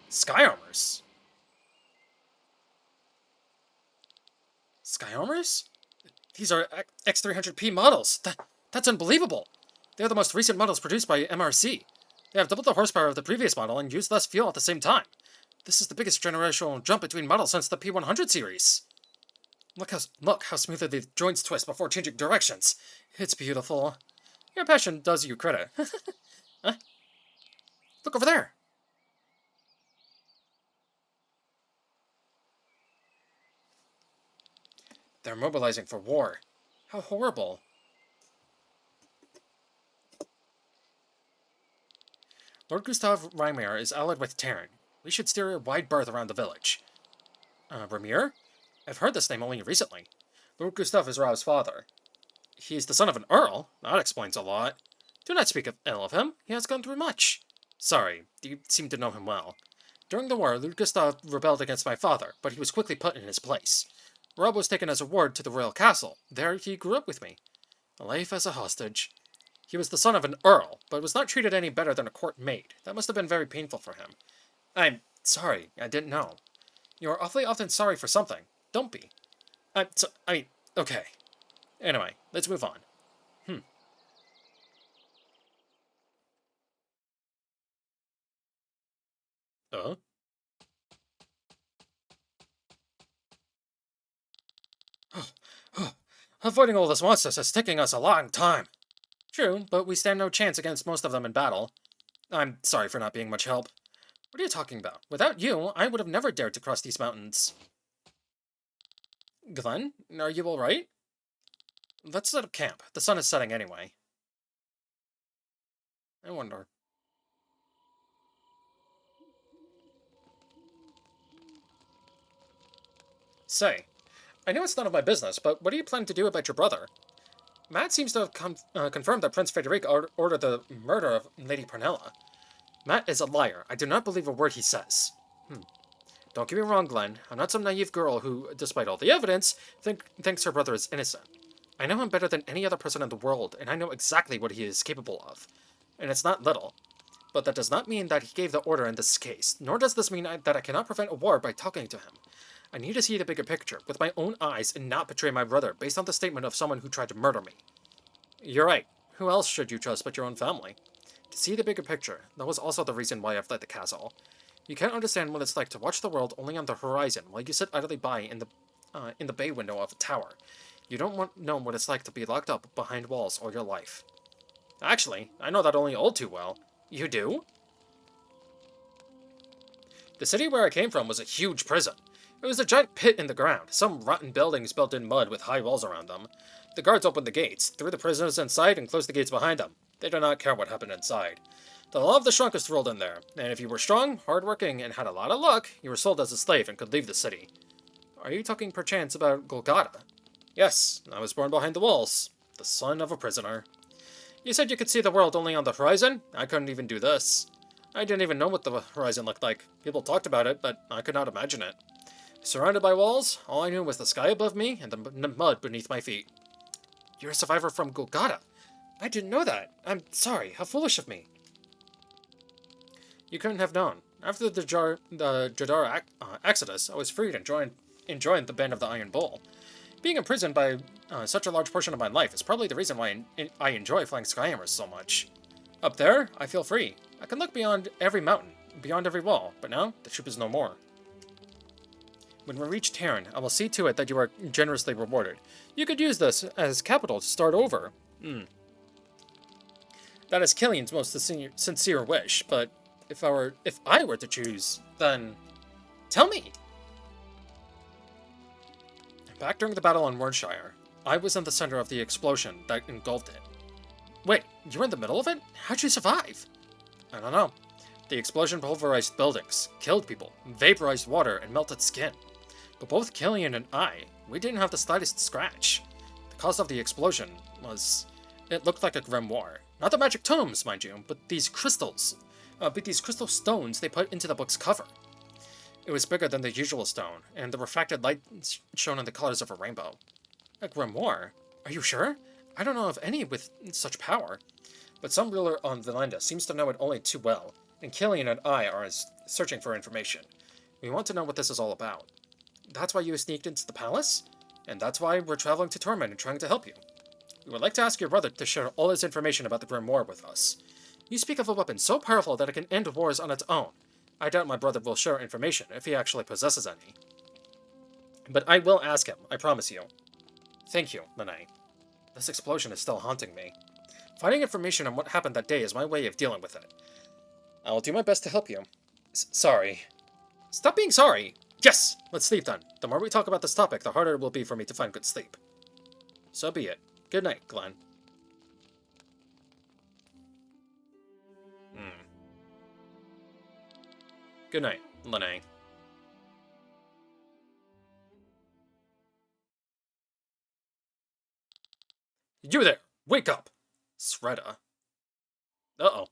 Sky armors. Sky armors? These are X300P models. That's unbelievable. They're the most recent models produced by MRC. They have double the horsepower of the previous model and use less fuel at the same time. This is the biggest generational jump between models since the P100 series. Look how smoothly the joints twist before changing directions. It's beautiful. Your passion does you credit. Huh? Look over there. They're mobilizing for war. How horrible. Lord Gustav Reimir is allied with Terran. We should steer a wide berth around the village. Reimir? I've heard this name only recently. Lord Gustav is Rao's father. He's the son of an earl. That explains a lot. Do not speak ill of him. He has gone through much. Sorry, you seem to know him well. During the war, Lord Gustav rebelled against my father, but he was quickly put in his place. Rob was taken as a ward to the royal castle. There he grew up with me. A life as a hostage. He was the son of an earl, but was not treated any better than a court maid. That must have been very painful for him. I'm sorry, I didn't know. You are awfully often sorry for something. Don't be. Okay. Anyway, let's move on. Avoiding all those monsters is taking us a long time. True, but we stand no chance against most of them in battle. I'm sorry for not being much help. What are you talking about? Without you, I would have never dared to cross these mountains. Glenn, are you alright? Let's set up camp. The sun is setting anyway. I wonder. Say, I know it's none of my business, but what do you plan to do about your brother? Matt seems to have confirmed that Prince Frederick ordered the murder of Lady Pernilla. Matt is a liar. I do not believe a word he says. Don't get me wrong, Glenn. I'm not some naive girl who, despite all the evidence, thinks her brother is innocent. I know him better than any other person in the world, and I know exactly what he is capable of. And it's not little. But that does not mean that he gave the order in this case, nor does this mean that I cannot prevent a war by talking to him. I need to see the bigger picture, with my own eyes, and not betray my brother based on the statement of someone who tried to murder me. You're right. Who else should you trust but your own family? To see the bigger picture, that was also the reason why I fled the castle. You can't understand what it's like to watch the world only on the horizon while you sit idly by in the bay window of a tower. You don't know what it's like to be locked up behind walls all your life. Actually, I know that only all too well. You do? The city where I came from was a huge prison. It was a giant pit in the ground, some rotten buildings built in mud with high walls around them. The guards opened the gates, threw the prisoners inside, and closed the gates behind them. They did not care what happened inside. The law of the strongest ruled in there, and if you were strong, hardworking, and had a lot of luck, you were sold as a slave and could leave the city. Are you talking perchance about Golgotha? Yes, I was born behind the walls, the son of a prisoner. You said you could see the world only on the horizon? I couldn't even do this. I didn't even know what the horizon looked like. People talked about it, but I could not imagine it. Surrounded by walls, all I knew was the sky above me and the mud beneath my feet. You're a survivor from Golgotha. I didn't know that. I'm sorry. How foolish of me. You couldn't have known. After the Jadar Exodus, I was freed and joined the Band of the Iron Bull. Being imprisoned by such a large portion of my life is probably the reason why I enjoy flying Skyhammers so much. Up there, I feel free. I can look beyond every mountain, beyond every wall, but now, the troop is no more. When we reach Terran, I will see to it that you are generously rewarded. You could use this as capital to start over. That is Killian's most sincere wish, but if I were to choose, then tell me. Back during the battle on Wordshire, I was in the center of the explosion that engulfed it. Wait, you were in the middle of it? How'd you survive? I don't know. The explosion pulverized buildings, killed people, vaporized water, and melted skin. But both Killian and we didn't have the slightest scratch. The cause of the explosion was... It looked like a grimoire. Not the magic tomes, mind you, but these crystals. These crystal stones they put into the book's cover. It was bigger than the usual stone, and the refracted light shone in the colors of a rainbow. A grimoire? Are you sure? I don't know of any with such power. But some ruler on Valenda seems to know it only too well, and Killian and I are searching for information. We want to know what this is all about. That's why you sneaked into the palace? And that's why we're traveling to Torment and trying to help you. We would like to ask your brother to share all his information about the grimoire with us. You speak of a weapon so powerful that it can end wars on its own. I doubt my brother will share information if he actually possesses any. But I will ask him, I promise you. Thank you, Lene. This explosion is still haunting me. Finding information on what happened that day is my way of dealing with it. I will do my best to help you. Sorry. Stop being sorry! Yes! Let's sleep then. The more we talk about this topic, the harder it will be for me to find good sleep. So be it. Good night, Glenn. Good night, Lene. You there! Wake up! Sreda. Uh-oh.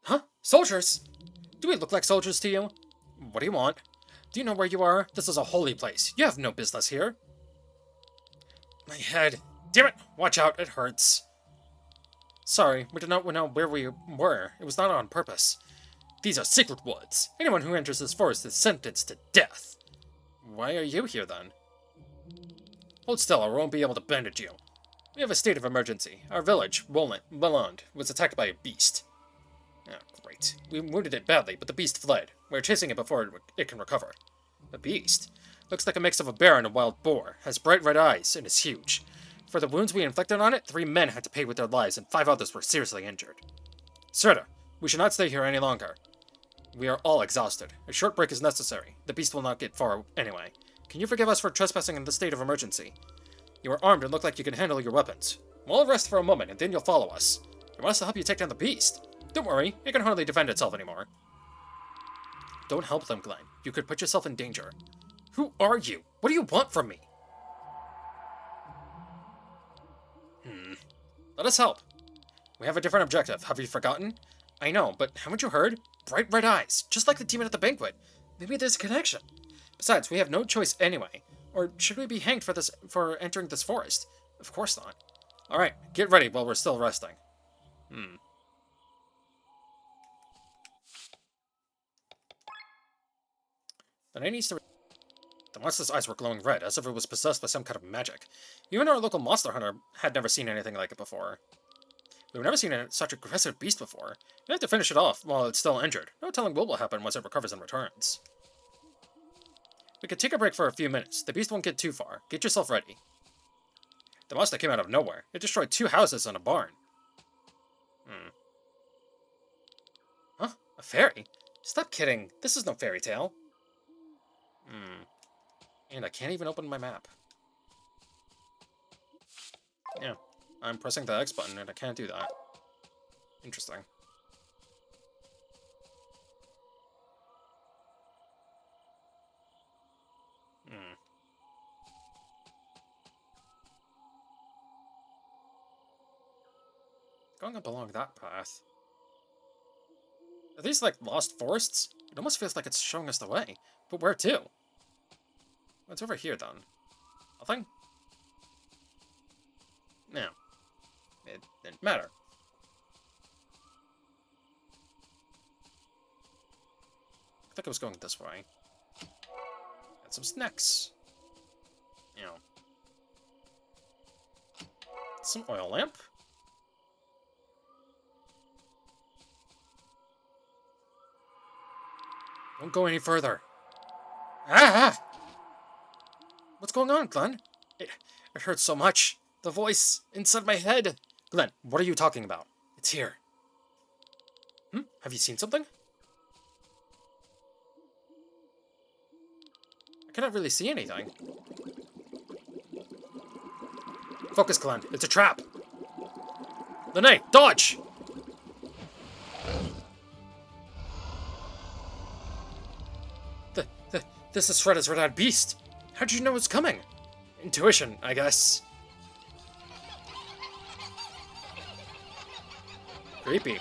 Huh? Soldiers! Do we look like soldiers to you? What do you want? Do you know where you are? This is a holy place. You have no business here. My head. Damn it! Watch out, it hurts. Sorry, we did not know where we were. It was not on purpose. These are secret woods. Anyone who enters this forest is sentenced to death. Why are you here, then? Hold still, or I won't be able to bandage you. We have a state of emergency. Our village, Roland, was attacked by a beast. Oh, great. We wounded it badly, but the beast fled. We're chasing it before it can recover. A beast? Looks like a mix of a bear and a wild boar. Has bright red eyes, and is huge. For the wounds we inflicted on it, 3 men had to pay with their lives, and 5 others were seriously injured. Sreda, we should not stay here any longer. We are all exhausted. A short break is necessary. The beast will not get far anyway. Can you forgive us for trespassing in this state of emergency? You are armed and look like you can handle your weapons. We'll rest for a moment, and then you'll follow us. You want us to help you take down the beast? Don't worry, it can hardly defend itself anymore. Don't help them, Glenn. You could put yourself in danger. Who are you? What do you want from me? Let us help. We have a different objective. Have you forgotten? I know, but haven't you heard? Bright red eyes, just like the demon at the banquet. Maybe there's a connection. Besides, we have no choice anyway. Or should we be hanged for entering this forest? Of course not. Alright, get ready while we're still resting. Then I need to... The monster's eyes were glowing red, as if it was possessed by some kind of magic. Even our local monster hunter had never seen anything like it before. We've never seen such aggressive beast before. We have to finish it off while it's still injured. No telling what will happen once it recovers and returns. We could take a break for a few minutes. The beast won't get too far. Get yourself ready. The monster came out of nowhere. It destroyed 2 houses and a barn. Huh? A fairy? Stop kidding. This is no fairy tale. And I can't even open my map. Yeah, I'm pressing the X button and I can't do that. Interesting. Going up along that path. Are these like lost forests? It almost feels like it's showing us the way. But where to? What's over here then? Nothing? No. It didn't matter. I think I was going this way. Got some snacks. You know. Some oil lamp. Don't go any further. Ah! What's going on, Glenn? It hurts so much. The voice inside my head. Glenn, what are you talking about? It's here. Have you seen something? I cannot really see anything. Focus, Glenn. It's a trap. Lene, dodge! This is Fredda's red-eyed beast. How did you know it's coming? Intuition, I guess. Creepy.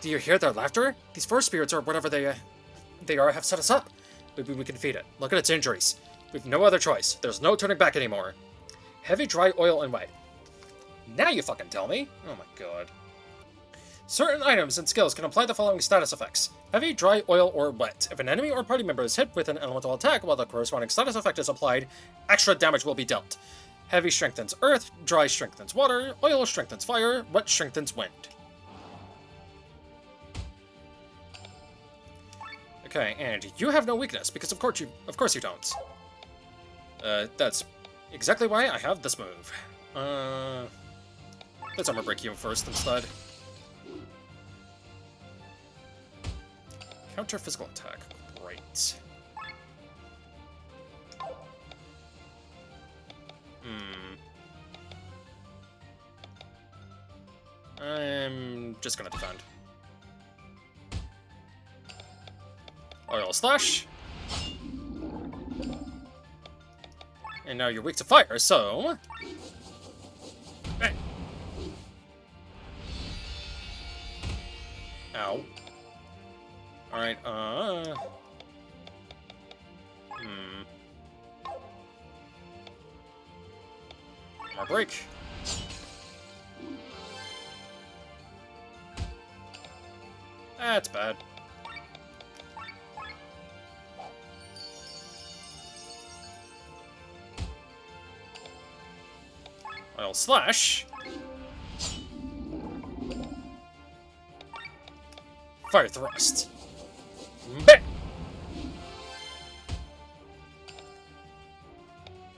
Do you hear their laughter? These forest spirits, or whatever they are, have set us up. Maybe we can feed it. Look at its injuries. We've no other choice. There's no turning back anymore. Heavy, dry, oil, and wet. Now you fucking tell me. Oh my god. Certain items and skills can apply the following status effects. Heavy, dry, oil, or wet. If an enemy or party member is hit with an elemental attack while the corresponding status effect is applied, extra damage will be dealt. Heavy strengthens earth, dry strengthens water, oil strengthens fire, wet strengthens wind. Okay, and you have no weakness, because of course you don't. That's exactly why I have this move. Let's armor break you first instead. Counter physical attack. Great. I'm just gonna defend. Oil slash. And now you're weak to fire, so... Bang. Ow. Alright, Armor break. That's bad. Oil slash. Fire thrust. Bang!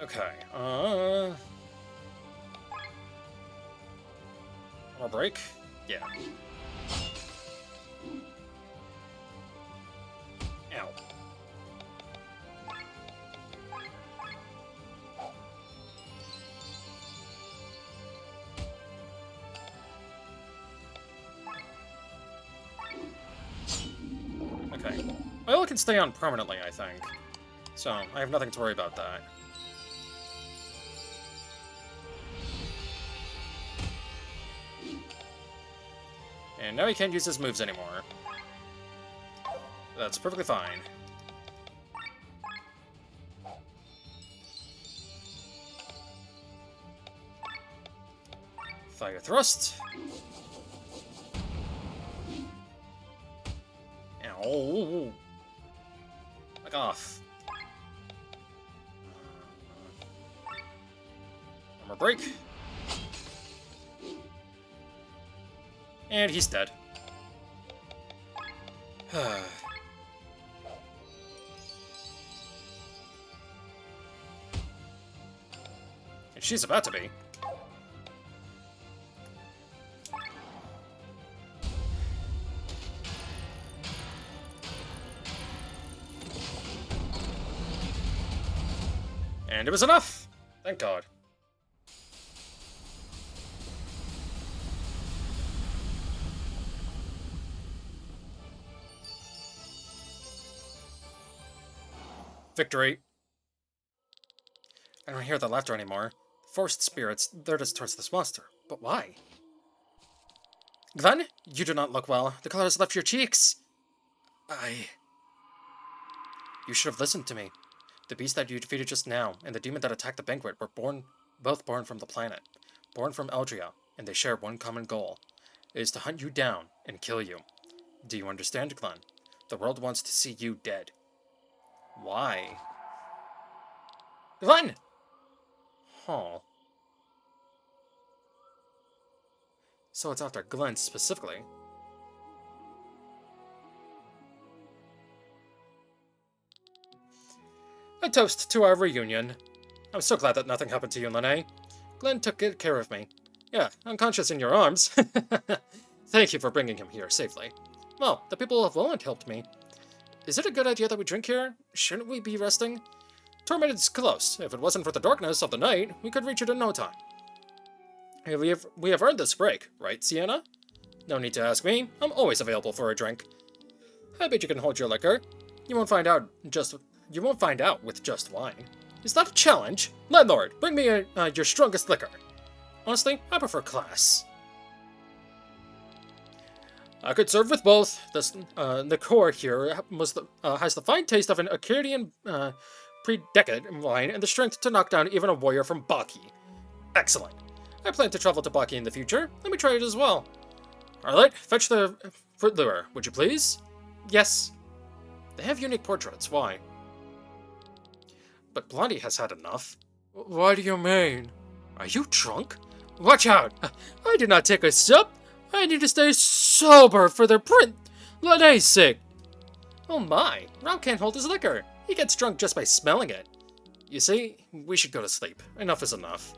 Okay, Armor break? Yeah. Ow. Okay. Oil can stay on permanently, I think. So, I have nothing to worry about that. And now he can't use his moves anymore. That's perfectly fine. Fire thrust. Ow. Back off. Armor break. And he's dead. And she's about to be. And it was enough! Thank God. Victory. I don't hear the laughter anymore. Forced spirits, they're just towards this monster. But why? Glenn, you do not look well. The color has left your cheeks. You should have listened to me. The beast that you defeated just now, and the demon that attacked the banquet were both born from the planet. Born from Eldria, and they share one common goal. It is to hunt you down and kill you. Do you understand, Glenn? The world wants to see you dead. Why? Glenn! Huh. So it's after Glenn specifically. A toast to our reunion. I'm so glad that nothing happened to you, Lene. Glenn took good care of me. Yeah, unconscious in your arms. Thank you for bringing him here safely. Well, the people of Lowland helped me. Is it a good idea that we drink here? Shouldn't we be resting? Torment is close. If it wasn't for the darkness of the night, we could reach it in no time. We have earned this break, right, Sienna? No need to ask me. I'm always available for a drink. I bet you can hold your liquor. You won't find out with just wine. Is that a challenge? Landlord, bring me your strongest liquor. Honestly, I prefer class. I could serve with both. The core here has the fine taste of an Akkadian pre-decade wine and the strength to knock down even a warrior from Baki. Excellent. I plan to travel to Baki in the future. Let me try it as well. Arlette, fetch the fruit lure, would you please? Yes. They have unique portraits. Why? But Blondie has had enough. What do you mean? Are you drunk? Watch out! I did not take a sip. I need to stay sober for the Lene's sake. Oh my, Rob can't hold his liquor. He gets drunk just by smelling it. You see, we should go to sleep. Enough is enough.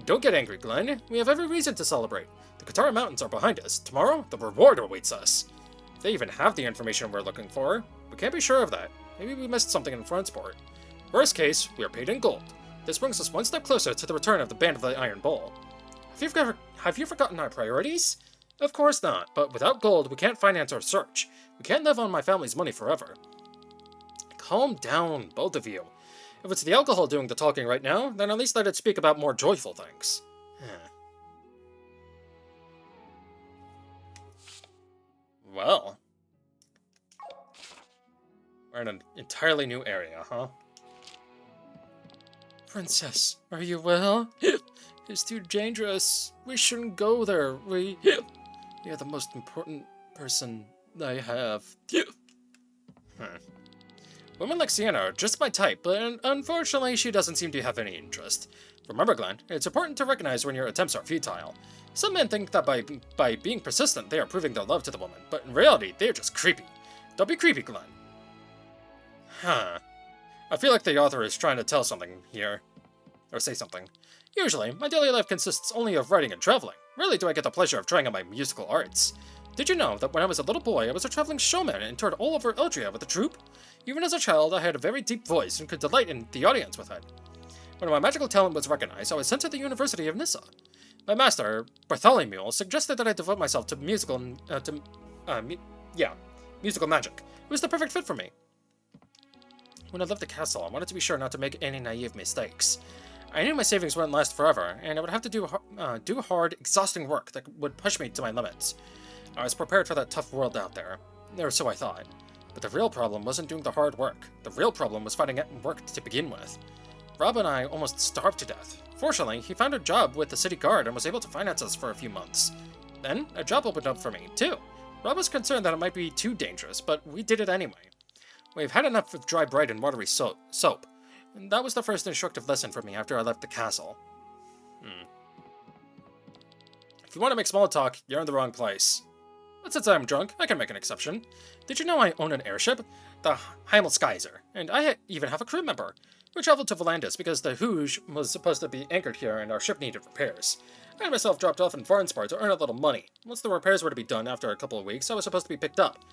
Don't get angry, Glenn. We have every reason to celebrate. The Katara Mountains are behind us. Tomorrow, the reward awaits us. If they even have the information we're looking for, we can't be sure of that. Maybe we missed something in transport. Worst case, we are paid in gold. This brings us one step closer to the return of the Band of the Iron Bowl. Have you forgotten our priorities? Of course not, but without gold, we can't finance our search. We can't live on my family's money forever. Calm down, both of you. If it's the alcohol doing the talking right now, then at least let it speak about more joyful things. Well. We're in an entirely new area, huh? Princess, are you well? It's too dangerous. We shouldn't go there. You're the most important person I have. Women like Sienna are just my type, but unfortunately she doesn't seem to have any interest. Remember, Glenn, it's important to recognize when your attempts are futile. Some men think that by being persistent they are proving their love to the woman, but in reality they are just creepy. Don't be creepy, Glenn. I feel like the author is trying to tell something here. Or say something. Usually, my daily life consists only of writing and traveling. Rarely do I get the pleasure of trying out my musical arts. Did you know that when I was a little boy, I was a traveling showman and toured all over Eldria with a troupe? Even as a child, I had a very deep voice and could delight in the audience with it. When my magical talent was recognized, I was sent to the University of Nissa. My master, Bartholomew, suggested that I devote myself to musical magic. It was the perfect fit for me. When I left the castle, I wanted to be sure not to make any naive mistakes. I knew my savings wouldn't last forever, and I would have to do hard, exhausting work that would push me to my limits. I was prepared for that tough world out there, or so I thought. But the real problem wasn't doing the hard work. The real problem was finding work to begin with. Rob and I almost starved to death. Fortunately, he found a job with the city guard and was able to finance us for a few months. Then, a job opened up for me, too. Rob was concerned that it might be too dangerous, but we did it anyway. We've had enough of dry bread and watery soap. And that was the first instructive lesson for me after I left the castle. If you want to make small talk, you're in the wrong place. But since I'm drunk, I can make an exception. Did you know I own an airship? The Heimelskaiser, and I even have a crew member. We traveled to Volandis because the Hooge was supposed to be anchored here and our ship needed repairs. I had myself dropped off in Farnspar to earn a little money. Once the repairs were to be done after a couple of weeks, I was supposed to be picked up.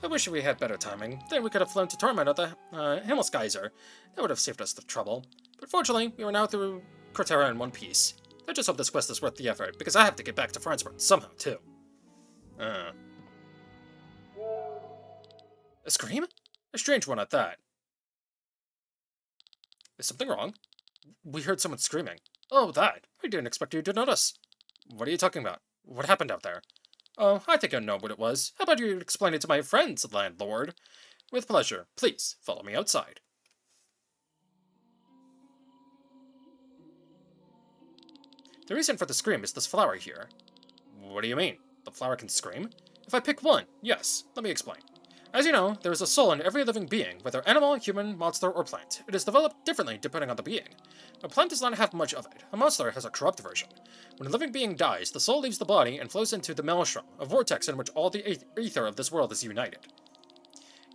I wish we had better timing. Then we could have flown to Torment at the Heimelskaiser. That would have saved us the trouble. But fortunately, we were now through Cortera in one piece. I just hope this quest is worth the effort, because I have to get back to Farnspar somehow, too. A scream? A strange one at that. Is something wrong? We heard someone screaming. Oh, that. I didn't expect you to notice. What are you talking about? What happened out there? Oh, I think I know what it was. How about you explain it to my friends, landlord? With pleasure. Please, follow me outside. The reason for the scream is this flower here. What do you mean? The flower can scream? If I pick one, yes. Let me explain. As you know, there is a soul in every living being, whether animal, human, monster, or plant. It is developed differently depending on the being. A plant does not have much of it. A monster has a corrupt version. When a living being dies, the soul leaves the body and flows into the maelstrom, a vortex in which all the ether of this world is united.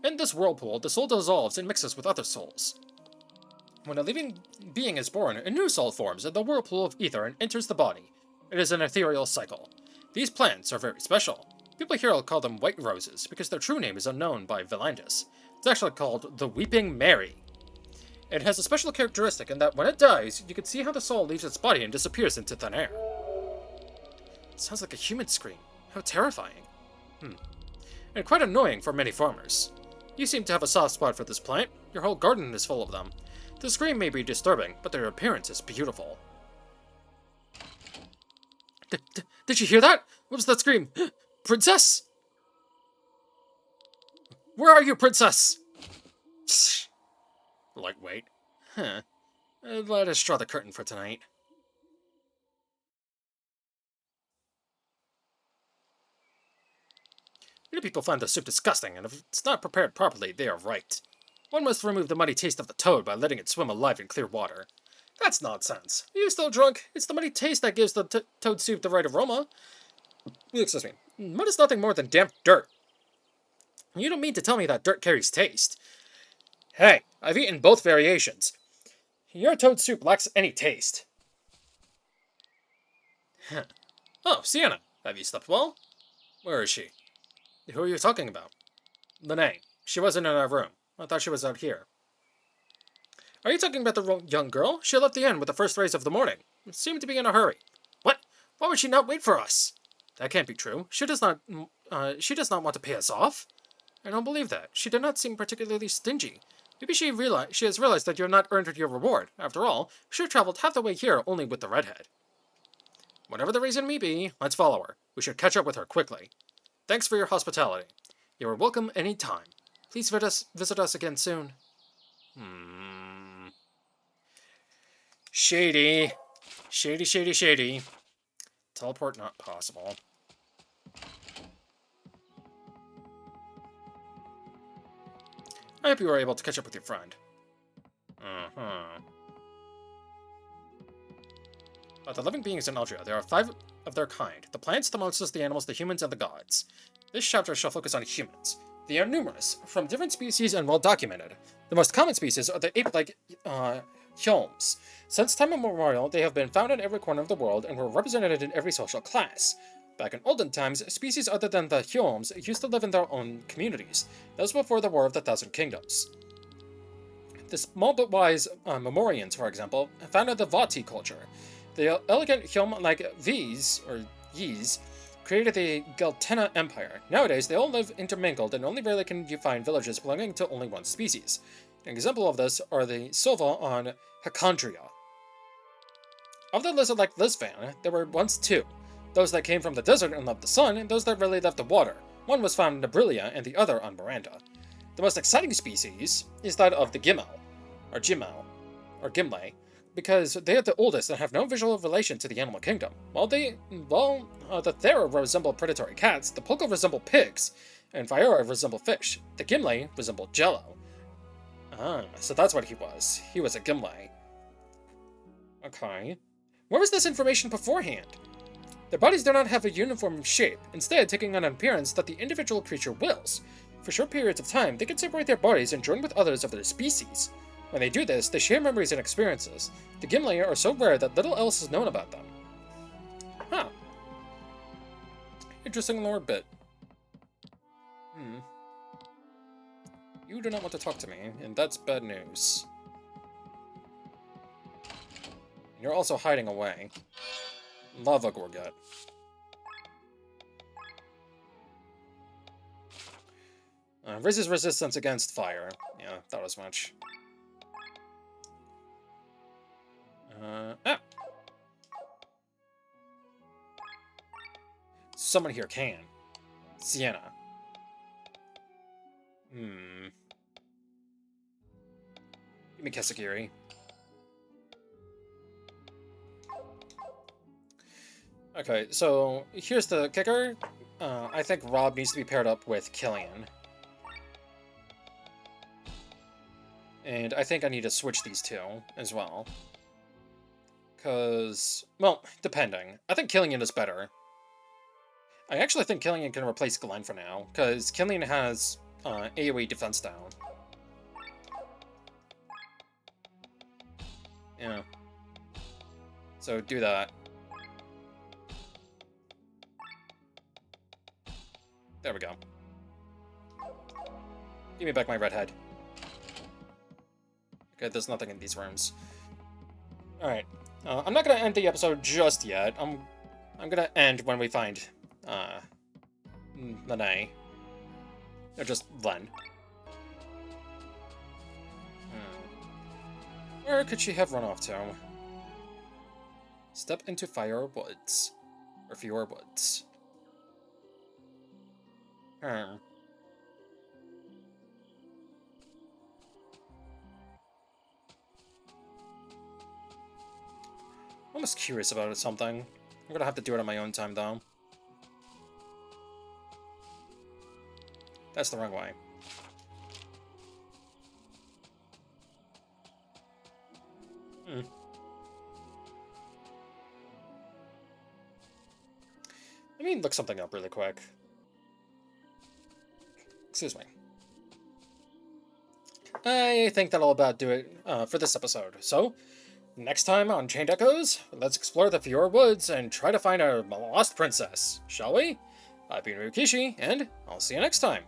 In this whirlpool, the soul dissolves and mixes with other souls. When a living being is born, a new soul forms in the whirlpool of ether and enters the body. It is an ethereal cycle. These plants are very special. People here will call them white roses, because their true name is unknown by Volandis. It's actually called the Weeping Mary. It has a special characteristic in that when it dies, you can see how the soul leaves its body and disappears into thin air. It sounds like a human scream. How terrifying. And quite annoying for many farmers. You seem to have a soft spot for this plant. Your whole garden is full of them. The scream may be disturbing, but their appearance is beautiful. Did you hear that? What was that scream? Princess? Where are you, princess? Lightweight. Huh. Let us draw the curtain for tonight. Many people find the soup disgusting, and if it's not prepared properly, they are right. One must remove the muddy taste of the toad by letting it swim alive in clear water. That's nonsense. Are you still drunk? It's the muddy taste that gives the toad soup the right aroma. Excuse me. Mud is nothing more than damp dirt. You don't mean to tell me that dirt carries taste. Hey, I've eaten both variations. Your toad soup lacks any taste. Oh, Sienna. Have you slept well? Where is she? Who are you talking about? Lene. She wasn't in our room. I thought she was out here. Are you talking about the young girl? She left the inn with the first rays of the morning. Seemed to be in a hurry. What? Why would she not wait for us? That can't be true. She does not want to pay us off. I don't believe that. She did not seem particularly stingy. Maybe she has realized that you have not earned your reward. After all, she traveled half the way here only with the redhead. Whatever the reason may be, let's follow her. We should catch up with her quickly. Thanks for your hospitality. You are welcome any time. Please visit us again soon. Shady. Shady, shady, shady. Teleport not possible. I hope you were able to catch up with your friend. Of the living beings in Aldria, there are 5 of their kind. The plants, the monsters, the animals, the humans, and the gods. This chapter shall focus on humans. They are numerous, from different species and well documented. The most common species are the ape-like Hjelms. Since time immemorial, they have been found in every corner of the world and were represented in every social class. Back in olden times, species other than the Hjelms used to live in their own communities. That was before the War of the Thousand Kingdoms. The small but wise Memorians, for example, founded the Vati culture. The elegant Hjelm-like V's, or Ys, created the Geltena Empire. Nowadays, they all live intermingled, and only rarely can you find villages belonging to only one species. An example of this are the Silva on Hacandria. Of the lizard-like Lisvan, there were once 2. Those that came from the desert and loved the sun, and those that really loved the water. One was found in Abrilia, and the other on Miranda. The most exciting species is that of the Gimel, or Gimle, because they are the oldest and have no visual relation to the animal kingdom. While the Thera resemble predatory cats, the Polka resemble pigs, and Viera resemble fish. The Gimle resemble jello. Ah, so that's what he was. He was a Gimle. Okay. Where was this information beforehand? Their bodies do not have a uniform shape, instead taking on an appearance that the individual creature wills. For short periods of time, they can separate their bodies and join with others of their species. When they do this, they share memories and experiences. The Gimli are so rare that little else is known about them. Huh. Interesting lore bit. You do not want to talk to me, and that's bad news. And you're also hiding away. Lava Gorget. Raises resistance against fire. Yeah, thought as much. Someone here can. Sienna. Give me Kesakiri. Okay, so here's the kicker. I think Rob needs to be paired up with Killian. And I think I need to switch these two as well. Because, well, depending. I think Killian is better. I actually think Killian can replace Glenn for now, because Killian has AoE defense down. Yeah. So do that. There we go. Give me back my redhead. Okay, there's nothing in these rooms. Alright. I'm not gonna end the episode just yet. I'm gonna end when we find Nanae. Or just Len. Where could she have run off to? Step into Fire Woods. Or Fewer Woods. I'm just curious about something. I'm gonna have to do it on my own time, though. That's the wrong way. Let me look something up really quick. Excuse me. I think that'll about do it for this episode. So, next time on Chained Echoes, let's explore the Fiora Woods and try to find our lost princess, shall we? I've been Ryukishi, and I'll see you next time.